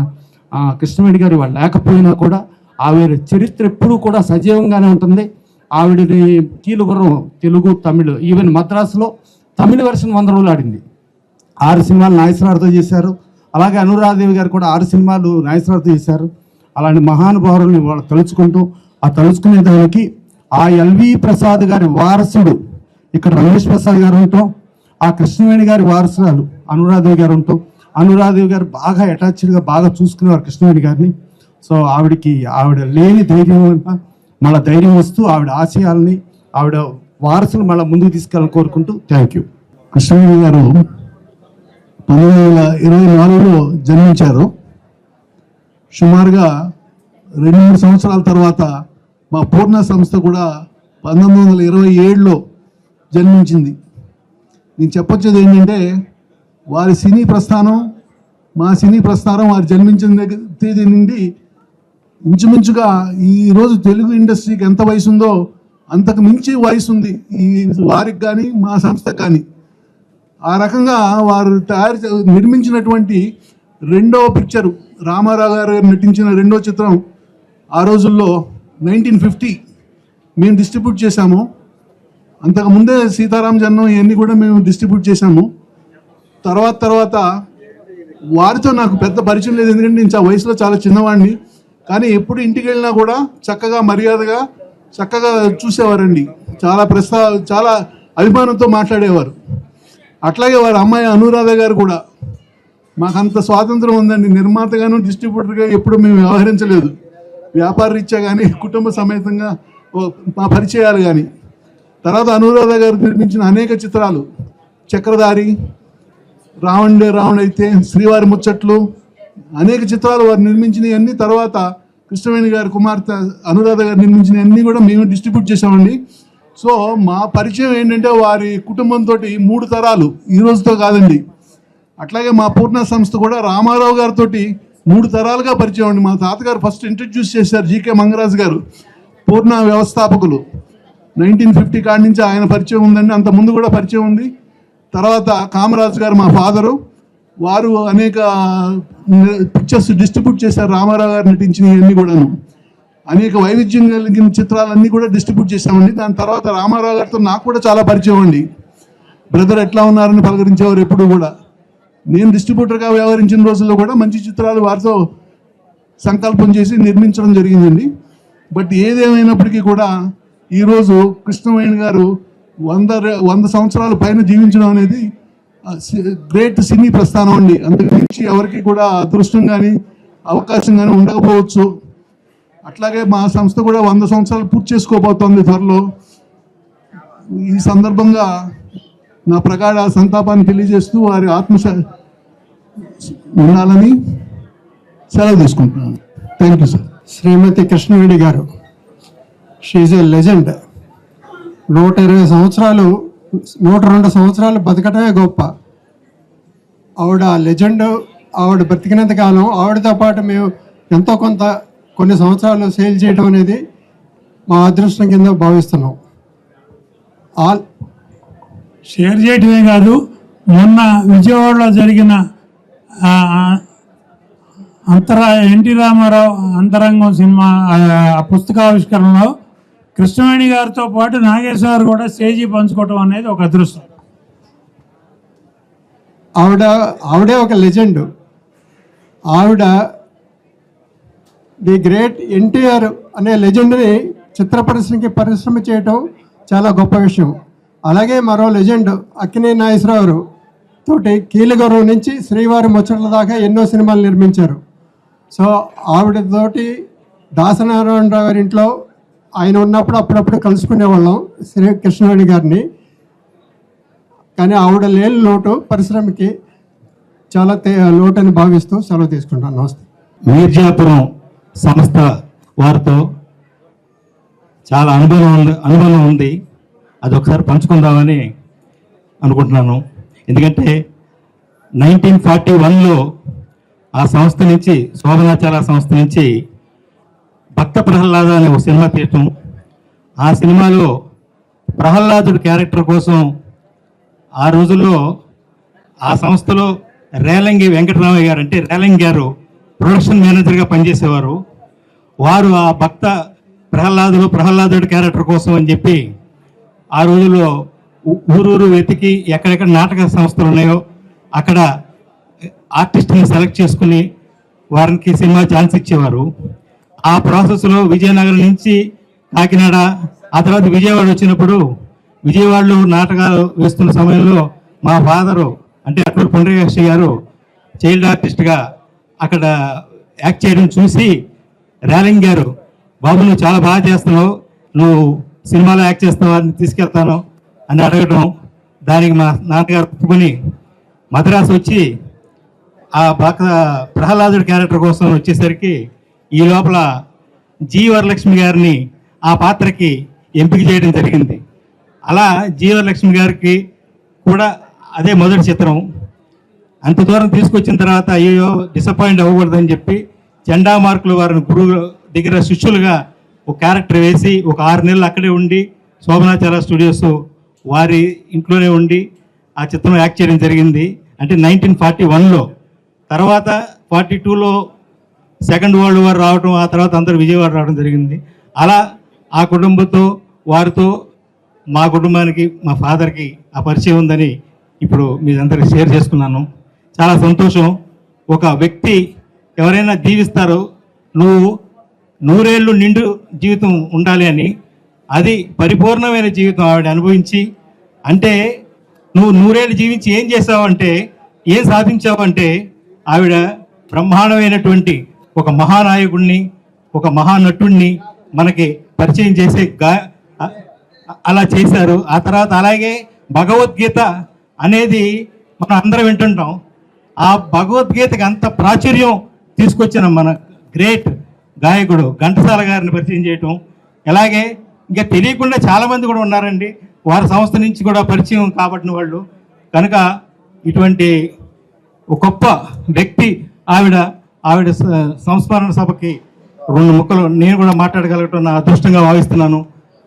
కృష్ణవేణి గారు వాళ్ళు లేకపోయినా కూడా ఆవిడ చరిత్ర ఎప్పుడూ కూడా సజీవంగానే ఉంటుంది. ఆవిడని కీలుగుర్రం తెలుగు తమిళ్ ఈవెన్ మద్రాసులో తమిళ వెర్షన్ 100 రోజులు ఆడింది. 6 సినిమాలు నాగేశ్వరరావుతో చేశారు. అలాగే అనురాధదేవి గారు కూడా 6 సినిమాలు నాగేశ్వరరావుతో చేశారు. అలాంటి మహానుభావులని వాళ్ళు తలుచుకుంటూ ఆ తలుచుకునే దానికి ఆ ఎల్వి ప్రసాద్ గారి వారసుడు ఇక్కడ రమేష్ ప్రసాద్ గారు ఉంటాం, ఆ కృష్ణవేణి గారి వారసురాలు అనురాధదేవి గారు ఉంటాం. అనురాధదేవి గారు బాగా అటాచ్డ్గా బాగా చూసుకునేవారు కృష్ణవేణి గారిని. సో ఆవిడ లేని ధైర్యం మళ్ళీ ధైర్యం వస్తూ ఆవిడ ఆశయాల్ని ఆవిడ వారసులు మళ్ళీ ముందుకు తీసుకెళ్ళాలని కోరుకుంటూ థ్యాంక్ యూ. కృష్ణవేణి గారు 1924లో జన్మించారు. సుమారుగా 2-3 సంవత్సరాల తర్వాత మా పూర్ణ సంస్థ కూడా 1927లో జన్మించింది. నేను చెప్పొచ్చేది ఏంటంటే వారి సినీ ప్రస్థానం మా సినీ ప్రస్థానం వారు జన్మించిన తేదీ నుండి ఇంచుమించుగా ఈరోజు తెలుగు ఇండస్ట్రీకి ఎంత వయసు ఉందో అంతకు మించి వయసు ఉంది ఈ వారికి కానీ మా సంస్థకు కానీ. ఆ రకంగా వారు నిర్మించినటువంటి రెండవ పిక్చరు రామారావు గారు నటించిన రెండో చిత్రం ఆ రోజుల్లో 1950 మేము డిస్ట్రిబ్యూట్ చేశాము. అంతకుముందే సీతారాం జన్మం ఇవన్నీ కూడా మేము డిస్ట్రిబ్యూట్ చేశాము. తర్వాత వారితో నాకు పెద్ద పరిచయం లేదు, ఎందుకంటే నేను వయసులో చాలా చిన్నవాడిని. కానీ ఎప్పుడు ఇంటికి వెళ్ళినా కూడా చక్కగా మర్యాదగా చక్కగా చూసేవారండి. చాలా అభిమానంతో మాట్లాడేవారు. అట్లాగే వారి అమ్మాయి అనురాధ గారు కూడా మాకంత స్వాతంత్రం ఉందండి. నిర్మాతగాను డిస్ట్రిబ్యూటర్గా ఎప్పుడు మేము వ్యవహరించలేదు. వ్యాపార రీత్యా కానీ కుటుంబ సమేతంగా మా పరిచయాలు కానీ. తర్వాత అనురాధ గారు నిర్మించిన అనేక చిత్రాలు చక్రధారి, రావణ్ అయితే, శ్రీవారి ముచ్చట్లు, అనేక చిత్రాలు వారు నిర్మించినవన్నీ. తర్వాత కృష్ణవేణి గారి కుమార్తె అనురాధ గారు నిర్మించినవన్నీ కూడా మేము డిస్ట్రిబ్యూట్ చేసామండి. సో మా పరిచయం ఏంటంటే వారి కుటుంబంతో 3 తరాలు, ఈ రోజుతో కాదండి. అట్లాగే మా పూర్ణ సంస్థ కూడా రామారావు గారితో 3 తరాలుగా పరిచయం అండి. మా తాతగారు ఫస్ట్ ఇంట్రడ్యూస్ చేశారు, జీకే మంగరాజు గారు పూర్ణ వ్యవస్థాపకులు. 1950 కాడి నుంచి ఆయన పరిచయం ఉందండి. అంత ముందు కూడా పరిచయం ఉంది. తర్వాత కామరాజు గారు మా ఫాదరు, వారు అనేక పిక్చర్స్ డిస్ట్రిబ్యూట్ చేశారు. రామారావు గారు నటించినవన్నీ కూడాను అనేక వైవిధ్యం కలిగిన చిత్రాలన్నీ కూడా డిస్ట్రిబ్యూట్ చేశామండి. దాని తర్వాత రామారావు గారితో నాకు కూడా చాలా పరిచయం అండి. బ్రదర్ ఎట్లా ఉన్నారని పలకరించేవారు ఎప్పుడు కూడా. నేను డిస్ట్రిబ్యూటర్గా వ్యవహరించిన రోజుల్లో కూడా మంచి చిత్రాలు వారితో సంకల్పం చేసి నిర్మించడం జరిగిందండి. బట్ ఏదేమైనప్పటికీ కూడా ఈరోజు కృష్ణవేణి గారు 100 సంవత్సరాల పైన జీవించడం అనేది గ్రేట్ సినీ ప్రస్థానం అండి. అందుగురించి ఎవరికి కూడా అదృష్టం కానీ అవకాశం కానీ ఉండకపోవచ్చు. అట్లాగే మా సంస్థ కూడా 100 సంవత్సరాలు పూర్తి చేసుకోబోతోంది త్వరలో. ఈ సందర్భంగా నా ప్రగాఢ సంతాపాన్ని తెలియజేస్తూ వారి ఆత్మ ఉండాలని సెలవు తీసుకుంటున్నాను. Thank you sir. Srimati Krishnaveni garu, she is a legend. 120 సంవత్సరాలు 102 సంవత్సరాలు బతకటమే గొప్ప. ఆవిడ లెజెండ్. ఆవిడ బ్రతికినంత కాలం ఆవిడతో పాటు మేము ఎంతో కొంత కొన్ని సంవత్సరాలు సేల్ చేయడం అనేది మా అదృష్టం కింద భావిస్తున్నాం. షేర్ చేయటమే కాదు, మొన్న విజయవాడలో జరిగిన ఎన్టీ రామారావు అంతరంగం సినిమా పుస్తకావిష్కరణలో కృష్ణవేణి గారితో పాటు నాగేశ్వర కూడా స్టేజీ పంచుకోవటం అనేది ఒక అదృష్టం. ఆవిడే ఒక లెజెండ్. ఆవిడ ది గ్రేట్ ఎన్టీఆర్ అనే లెజెండ్ని పరిశ్రమ చేయటం చాలా గొప్ప విషయం. అలాగే మరో లెజెండ్ అక్కినే నాగేశ్వరరావు తోటి కీలుగుర్రం నుంచి శ్రీవారి ముచ్చట్ల దాకా ఎన్నో సినిమాలు నిర్మించారు. సో ఆవిడతోటి దాసనారాయణరావు గారి ఇంట్లో ఆయన ఉన్నప్పుడు అప్పుడప్పుడు కలుసుకునేవాళ్ళం శ్రీ కృష్ణవేణి గారిని. కానీ ఆవిడ లేని లోటు పరిశ్రమకి చాలా లోటు అని భావిస్తూ సెలవు తీసుకుంటాను. నమస్తే. మీర్జాపురం సంస్థ వారితో చాలా అనుబంధం ఉంది. అది ఒకసారి పంచుకుందామని అనుకుంటున్నాను. ఎందుకంటే 1941లో ఆ సంస్థ నుంచి, శోభనాచార సంస్థ నుంచి భక్త ప్రహ్లాద అనే ఒక సినిమా తీయటం, ఆ సినిమాలో ప్రహ్లాదుడి క్యారెక్టర్ కోసం ఆ రోజుల్లో ఆ సంస్థలో రేలంగి వెంకటరామయ్య గారు, అంటే రేలంగి గారు ప్రొడక్షన్ మేనేజర్గా పనిచేసేవారు. వారు ఆ భక్త ప్రహ్లాదుడి క్యారెక్టర్ కోసం అని చెప్పి ఆ రోజుల్లో ఊరూరు వెతికి ఎక్కడెక్కడ నాటక సంస్థలు ఉన్నాయో అక్కడ ఆర్టిస్ట్ని సెలెక్ట్ చేసుకుని వారికి సినిమా ఛాన్స్ ఇచ్చేవారు. ఆ ప్రాసెస్లో విజయనగరం నుంచి కాకినాడ, ఆ తర్వాత విజయవాడ వచ్చినప్పుడు విజయవాడలో నాటకాలు వేస్తున్న సమయంలో మా ఫాదరు అంటే అట్లూరు పుండరీకాక్షి గారు చైల్డ్ ఆర్టిస్ట్గా అక్కడ యాక్ట్ చేయడం చూసి రేలంగి గారు, బాబు నువ్వు చాలా బాగా చేస్తున్నావు, నువ్వు సినిమాలో యాక్ట్ చేస్తావు, అని తీసుకెళ్తాను అని అడగడం, దానికి మా నాన్నగారు ఒప్పుకొని మద్రాసు వచ్చి ఆ ప్రహ్లాదుడి క్యారెక్టర్ కోసం వచ్చేసరికి ఈ లోపల జి వరలక్ష్మి గారిని ఆ పాత్రకి ఎంపిక చేయడం జరిగింది. అలా జి వరలక్ష్మి గారికి కూడా అదే మొదటి చిత్రం. అంత దూరం తీసుకొచ్చిన తర్వాత అయ్యో డిసప్పాయింట్ అవ్వకూడదని చెప్పి జెండా మార్కులు వారిని గురువు దగ్గర శిష్యులుగా ఒక క్యారెక్టర్ వేసి ఒక 6 నెలలు అక్కడే ఉండి శోభనాచార స్టూడియోస్ వారి ఇంట్లోనే ఉండి ఆ చిత్రం యాక్ట్ చేయడం జరిగింది. అంటే 1941లో. తర్వాత 42లో సెకండ్ వరల్డ్ వార్ రావడం, ఆ తర్వాత అందరూ విజయవాడ రావడం జరిగింది. అలా ఆ కుటుంబంతో వారితో మా కుటుంబానికి, మా ఫాదర్కి ఆ పరిచయం ఉందని ఇప్పుడు మీ అందరికి షేర్ చేసుకున్నాను. చాలా సంతోషం. ఒక వ్యక్తి ఎవరైనా జీవిస్తారో నువ్వు 100 ఏళ్ళు నిండు జీవితం ఉండాలి అని, అది పరిపూర్ణమైన జీవితం ఆవిడ అనుభవించి, అంటే నువ్వు 100 ఏళ్ళు జీవించి ఏం చేసావంటే, ఏం సాధించావంటే, ఆవిడ బ్రహ్మాండమైనటువంటి ఒక మహానాయకుడిని, ఒక మహానటుడిని మనకి పరిచయం చేసే అలా చేశారు. ఆ తర్వాత అలాగే భగవద్గీత అనేది మనం అందరం వింటుంటాం. ఆ భగవద్గీతకి అంత ప్రాచుర్యం తీసుకొచ్చిన మన గ్రేట్ గాయకుడు ఘంటసాల గారిని పరిచయం చేయటం. అలాగే ఇంకా తెలియకుండా చాలామంది కూడా ఉన్నారండి, వారి సంస్థ నుంచి కూడా పరిచయం కాబట్టిన వాళ్ళు. కనుక ఇటువంటి ఒక గొప్ప వ్యక్తి ఆవిడ సంస్మరణ సభకి 2 ముక్కలు నేను కూడా మాట్లాడగలగటం నా అదృష్టంగా భావిస్తున్నాను.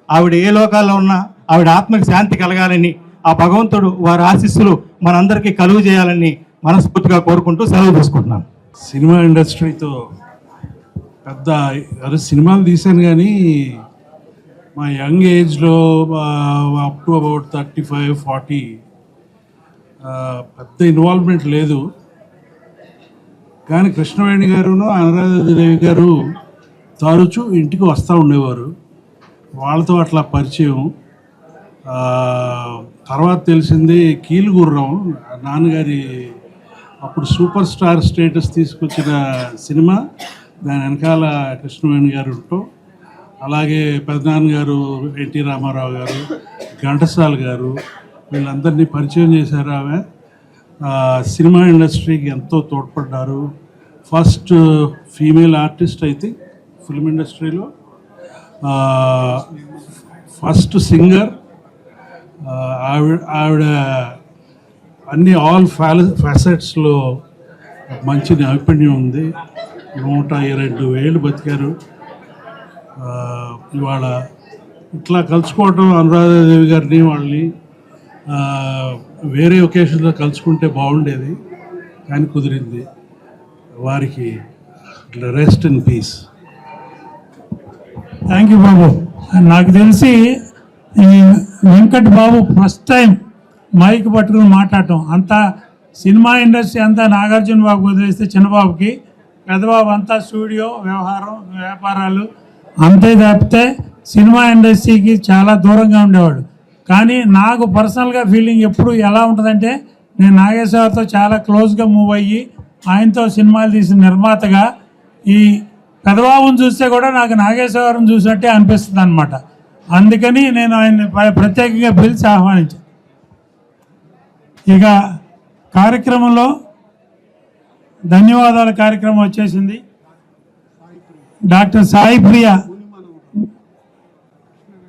ఆవిడ ఏ లోకాల్లో ఉన్నా ఆవిడ ఆత్మకి శాంతి కలగాలని, ఆ భగవంతుడు వారి ఆశీస్సులు మనందరికీ కలుగు చేయాలని మనస్ఫూర్తిగా కోరుకుంటూ సెలవు తీసుకుంటున్నాను. సినిమా ఇండస్ట్రీతో పెద్ద సినిమాలు తీశాను, కానీ మా యంగ్ ఏజ్లో అప్ టు అబౌట్ 35-40 పెద్ద ఇన్వాల్వ్మెంట్ లేదు. కానీ కృష్ణవేణి గారును అనురాధాదేవి గారు తరచూ ఇంటికి వస్తూ ఉండేవారు. వాళ్ళతో అట్లా పరిచయం. తర్వాత తెలిసింది కీలుగుర్రం నాన్నగారి అప్పుడు సూపర్ స్టార్ స్టేటస్ తీసుకొచ్చిన సినిమా, దాని వెనకాల కృష్ణవేణి గారు ఉంటాం. అలాగే పెద్దనాన్నగారు ఎన్టీ రామారావు గారు, ఘంటసాల గారు, వీళ్ళందరినీ పరిచయం చేశారు. ఆమె సినిమా ఇండస్ట్రీకి ఎంతో తోడ్పడ్డారు. ఫస్ట్ ఫీమేల్ ఆర్టిస్ట్ అయితే ఫిల్మ్ ఇండస్ట్రీలో, ఫస్ట్ సింగర్ ఆవిడ అన్ని ఆల్ ఫ్యాసెట్స్లో మంచి నైపుణ్యం ఉంది. 102 ఏళ్ళు బతికారు. ఇవాళ ఇట్లా కలుసుకోవటం అనురాధాదేవి గారిని వాళ్ళని వేరే ఒకేషన్లో కలుసుకుంటే బాగుండేది, కానీ కుదిరింది. వారికి rest in peace. Thank you Babu. నాకు తెలిసి ఈ Venkat Babu first time mic పట్టుకుని మాట్లాడటం, అంతా సినిమా ఇండస్ట్రీ అంతా నాగార్జున బాబు వదిలేస్తే చిన్నబాబుకి, పెద్దబాబు అంతా స్టూడియో వ్యవహారం వ్యాపారాలు అంతే తప్పితే సినిమా ఇండస్ట్రీకి చాలా దూరంగా ఉండేవాడు. కానీ నాకు పర్సనల్గా ఫీలింగ్ ఎప్పుడు ఎలా ఉంటుందంటే, నేను నాగేశ్వరతో చాలా క్లోజ్గా మూవ్ అయ్యి ఆయనతో సినిమాలు తీసిన నిర్మాతగా ఈ పెదబాబుని చూస్తే కూడా నాకు నాగేశ్వరరావుని చూసినట్టే అనిపిస్తుంది అనమాట. అందుకని నేను ఆయన్ని ప్రత్యేకంగా పిలిచి ఆహ్వానించాను. ఇక కార్యక్రమంలో ధన్యవాదాల కార్యక్రమం వచ్చేసింది. డాక్టర్ సాయి ప్రియ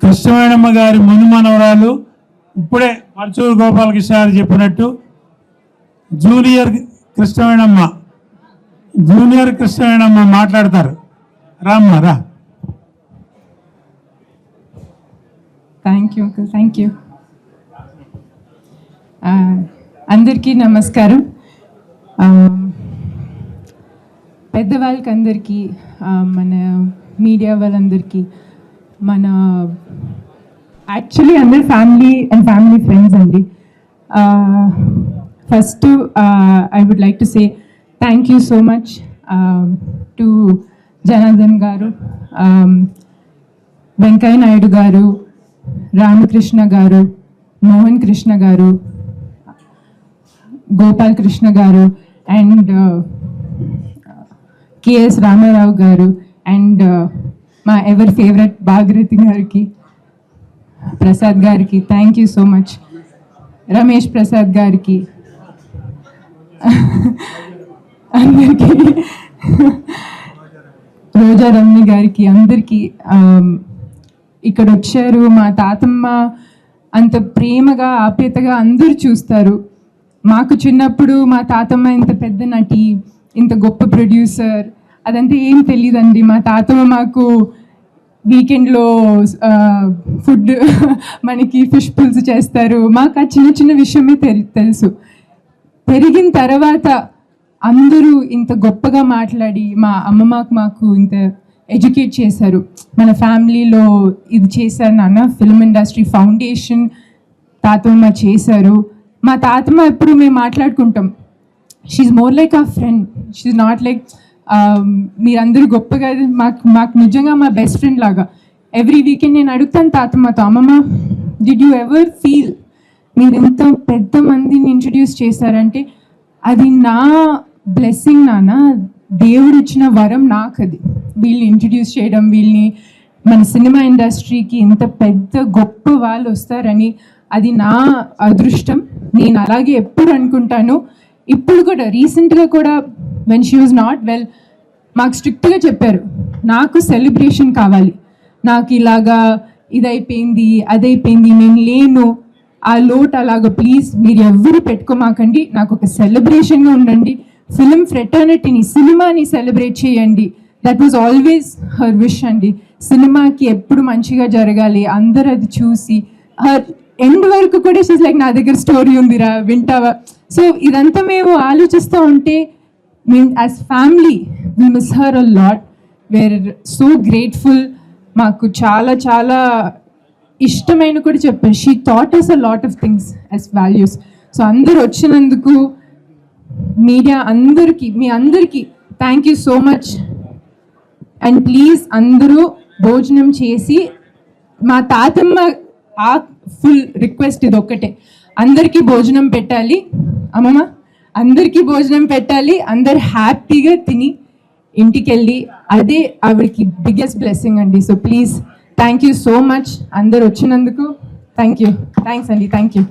కృష్ణవేణమ్మ గారి మునిమనవరాలు, ఇప్పుడే పరచూరు గోపాలకృష్ణ గారు చెప్పినట్టు జూనియర్ కృష్ణవేణమ్మ మాట్లాడతారు. రామ్మా రా. Thank you uncle, thank you. అందరికీ నమస్కారం. పెద్దవాళ్ళకి అందరికీ, మన మీడియా వాళ్ళందరికీ, మన యాక్చువల్లీ అందరు ఫ్యామిలీ అండ్ ఫ్యామిలీ ఫ్రెండ్స్ అండి. First I would like to say thank you so much to Janardhan garu, Venkaiah Naidu గారు, రామకృష్ణ గారు, మోహన్ కృష్ణ గారు, గోపాల్ కృష్ణ గారు, అండ్ కేఎస్ రామారావు గారు, అండ్ మా ఎవర్ ఫేవరెట్ భాగీరథి గారికి, ప్రసాద్ గారికి thank you so much, Ramesh Prasad గారికి, అందరికీ, రోజా రమణి గారికి, అందరికీ. ఇక్కడ వచ్చారు. మా తాతమ్మ అంత ప్రేమగా ఆప్యాయతగా అందరూ చూస్తారు. మాకు చిన్నప్పుడు మా తాతమ్మ ఇంత పెద్ద నటి, ఇంత గొప్ప ప్రొడ్యూసర్ అదంతా ఏం తెలియదండి. మా తాతమ్మ మాకు వీకెండ్లో ఫుడ్ మనకి ఫిష్ పులుసు చేస్తారు. మాకు ఆ చిన్న చిన్న విషయమే తెలుసు. పెరిగిన తర్వాత అందరూ ఇంత గొప్పగా మాట్లాడి మా అమ్మమ్మ మాకు ఇంత ఎడ్యుకేట్ చేశారు. మన ఫ్యామిలీలో ఇది చేశారు నాన్న, ఫిల్మ్ ఇండస్ట్రీ ఫౌండేషన్ తాతమ్మ చేశారు. మా తాతమ్మ ఎప్పుడు మేము మాట్లాడుకుంటాం, షీఈ్ మోర్ లైక్ ఆ ఫ్రెండ్, షీఈ్ నాట్ లైక్ మీరందరూ గొప్పగా, మాకు నిజంగా మా బెస్ట్ ఫ్రెండ్ లాగా. ఎవ్రీ వీకెండ్ నేను అడుగుతాను తాతమ్మతో, అమ్మమ్మ డిడ్ యూ ఎవర్ ఫీల్ మీరు ఇంత పెద్ద మందిని ఇంట్రడ్యూస్ చేశారంటే అది నా బ్లెస్సింగ్ నాన్న, దేవుడు ఇచ్చిన వరం నాకు అది. వీళ్ళని ఇంట్రడ్యూస్ చేయడం, వీళ్ళని మన సినిమా ఇండస్ట్రీకి ఇంత పెద్ద గొప్ప వాళ్ళు వస్తారని అది నా అదృష్టం. నేను అలాగే ఎప్పుడు అనుకుంటాను. ఇప్పుడు కూడా రీసెంట్గా కూడా when she was not well మాకు స్ట్రిక్ట్గా చెప్పారు, నాకు సెలబ్రేషన్ కావాలి, నాకు ఇలాగా ఇదైపోయింది అదైపోయింది నేను లేను, ఆ లోటు అలాగ ప్లీజ్ మీరు ఎవరు పెట్టుకోమాకండి, నాకు ఒక సెలబ్రేషన్గా ఉండండి, ఫిలిం ఫ్రెటర్నిటీని సినిమాని సెలబ్రేట్ చేయండి. That was always her wish అండి. సినిమాకి ఎప్పుడు మంచిగా జరగాలి, అందరు అది చూసి హర్ ఎండ్ వరకు కూడా షీస్ లైక్ నా దగ్గర స్టోరీ ఉందిరా వింటావా. సో ఇదంతా మేము ఆలోచిస్తూ ఉంటే మేము as family we miss her a lot. We're so grateful. మాకు చాలా చాలా ఇష్టమైన కూడా చెప్పారు. She taught us a lot of things as values. So అందరు వచ్చినందుకు మీడియా అందరికీ, మీ అందరికీ thank you so much. And please అందరూ భోజనం చేసి, మా తాతమ్మ ఆ ఫుల్ రిక్వెస్ట్ ఇది ఒక్కటే, అందరికీ భోజనం పెట్టాలి అమ్మమ్మ, అందరికీ భోజనం పెట్టాలి, అందరు హ్యాపీగా తిని ఇంటికి వెళ్ళి, అదే ఆవిడకి బిగ్గెస్ట్ బ్లెస్సింగ్ అండి. So please thank you so much అందరు వచ్చినందుకు. థ్యాంక్ యూ, థ్యాంక్స్ అండి, థ్యాంక్ యూ.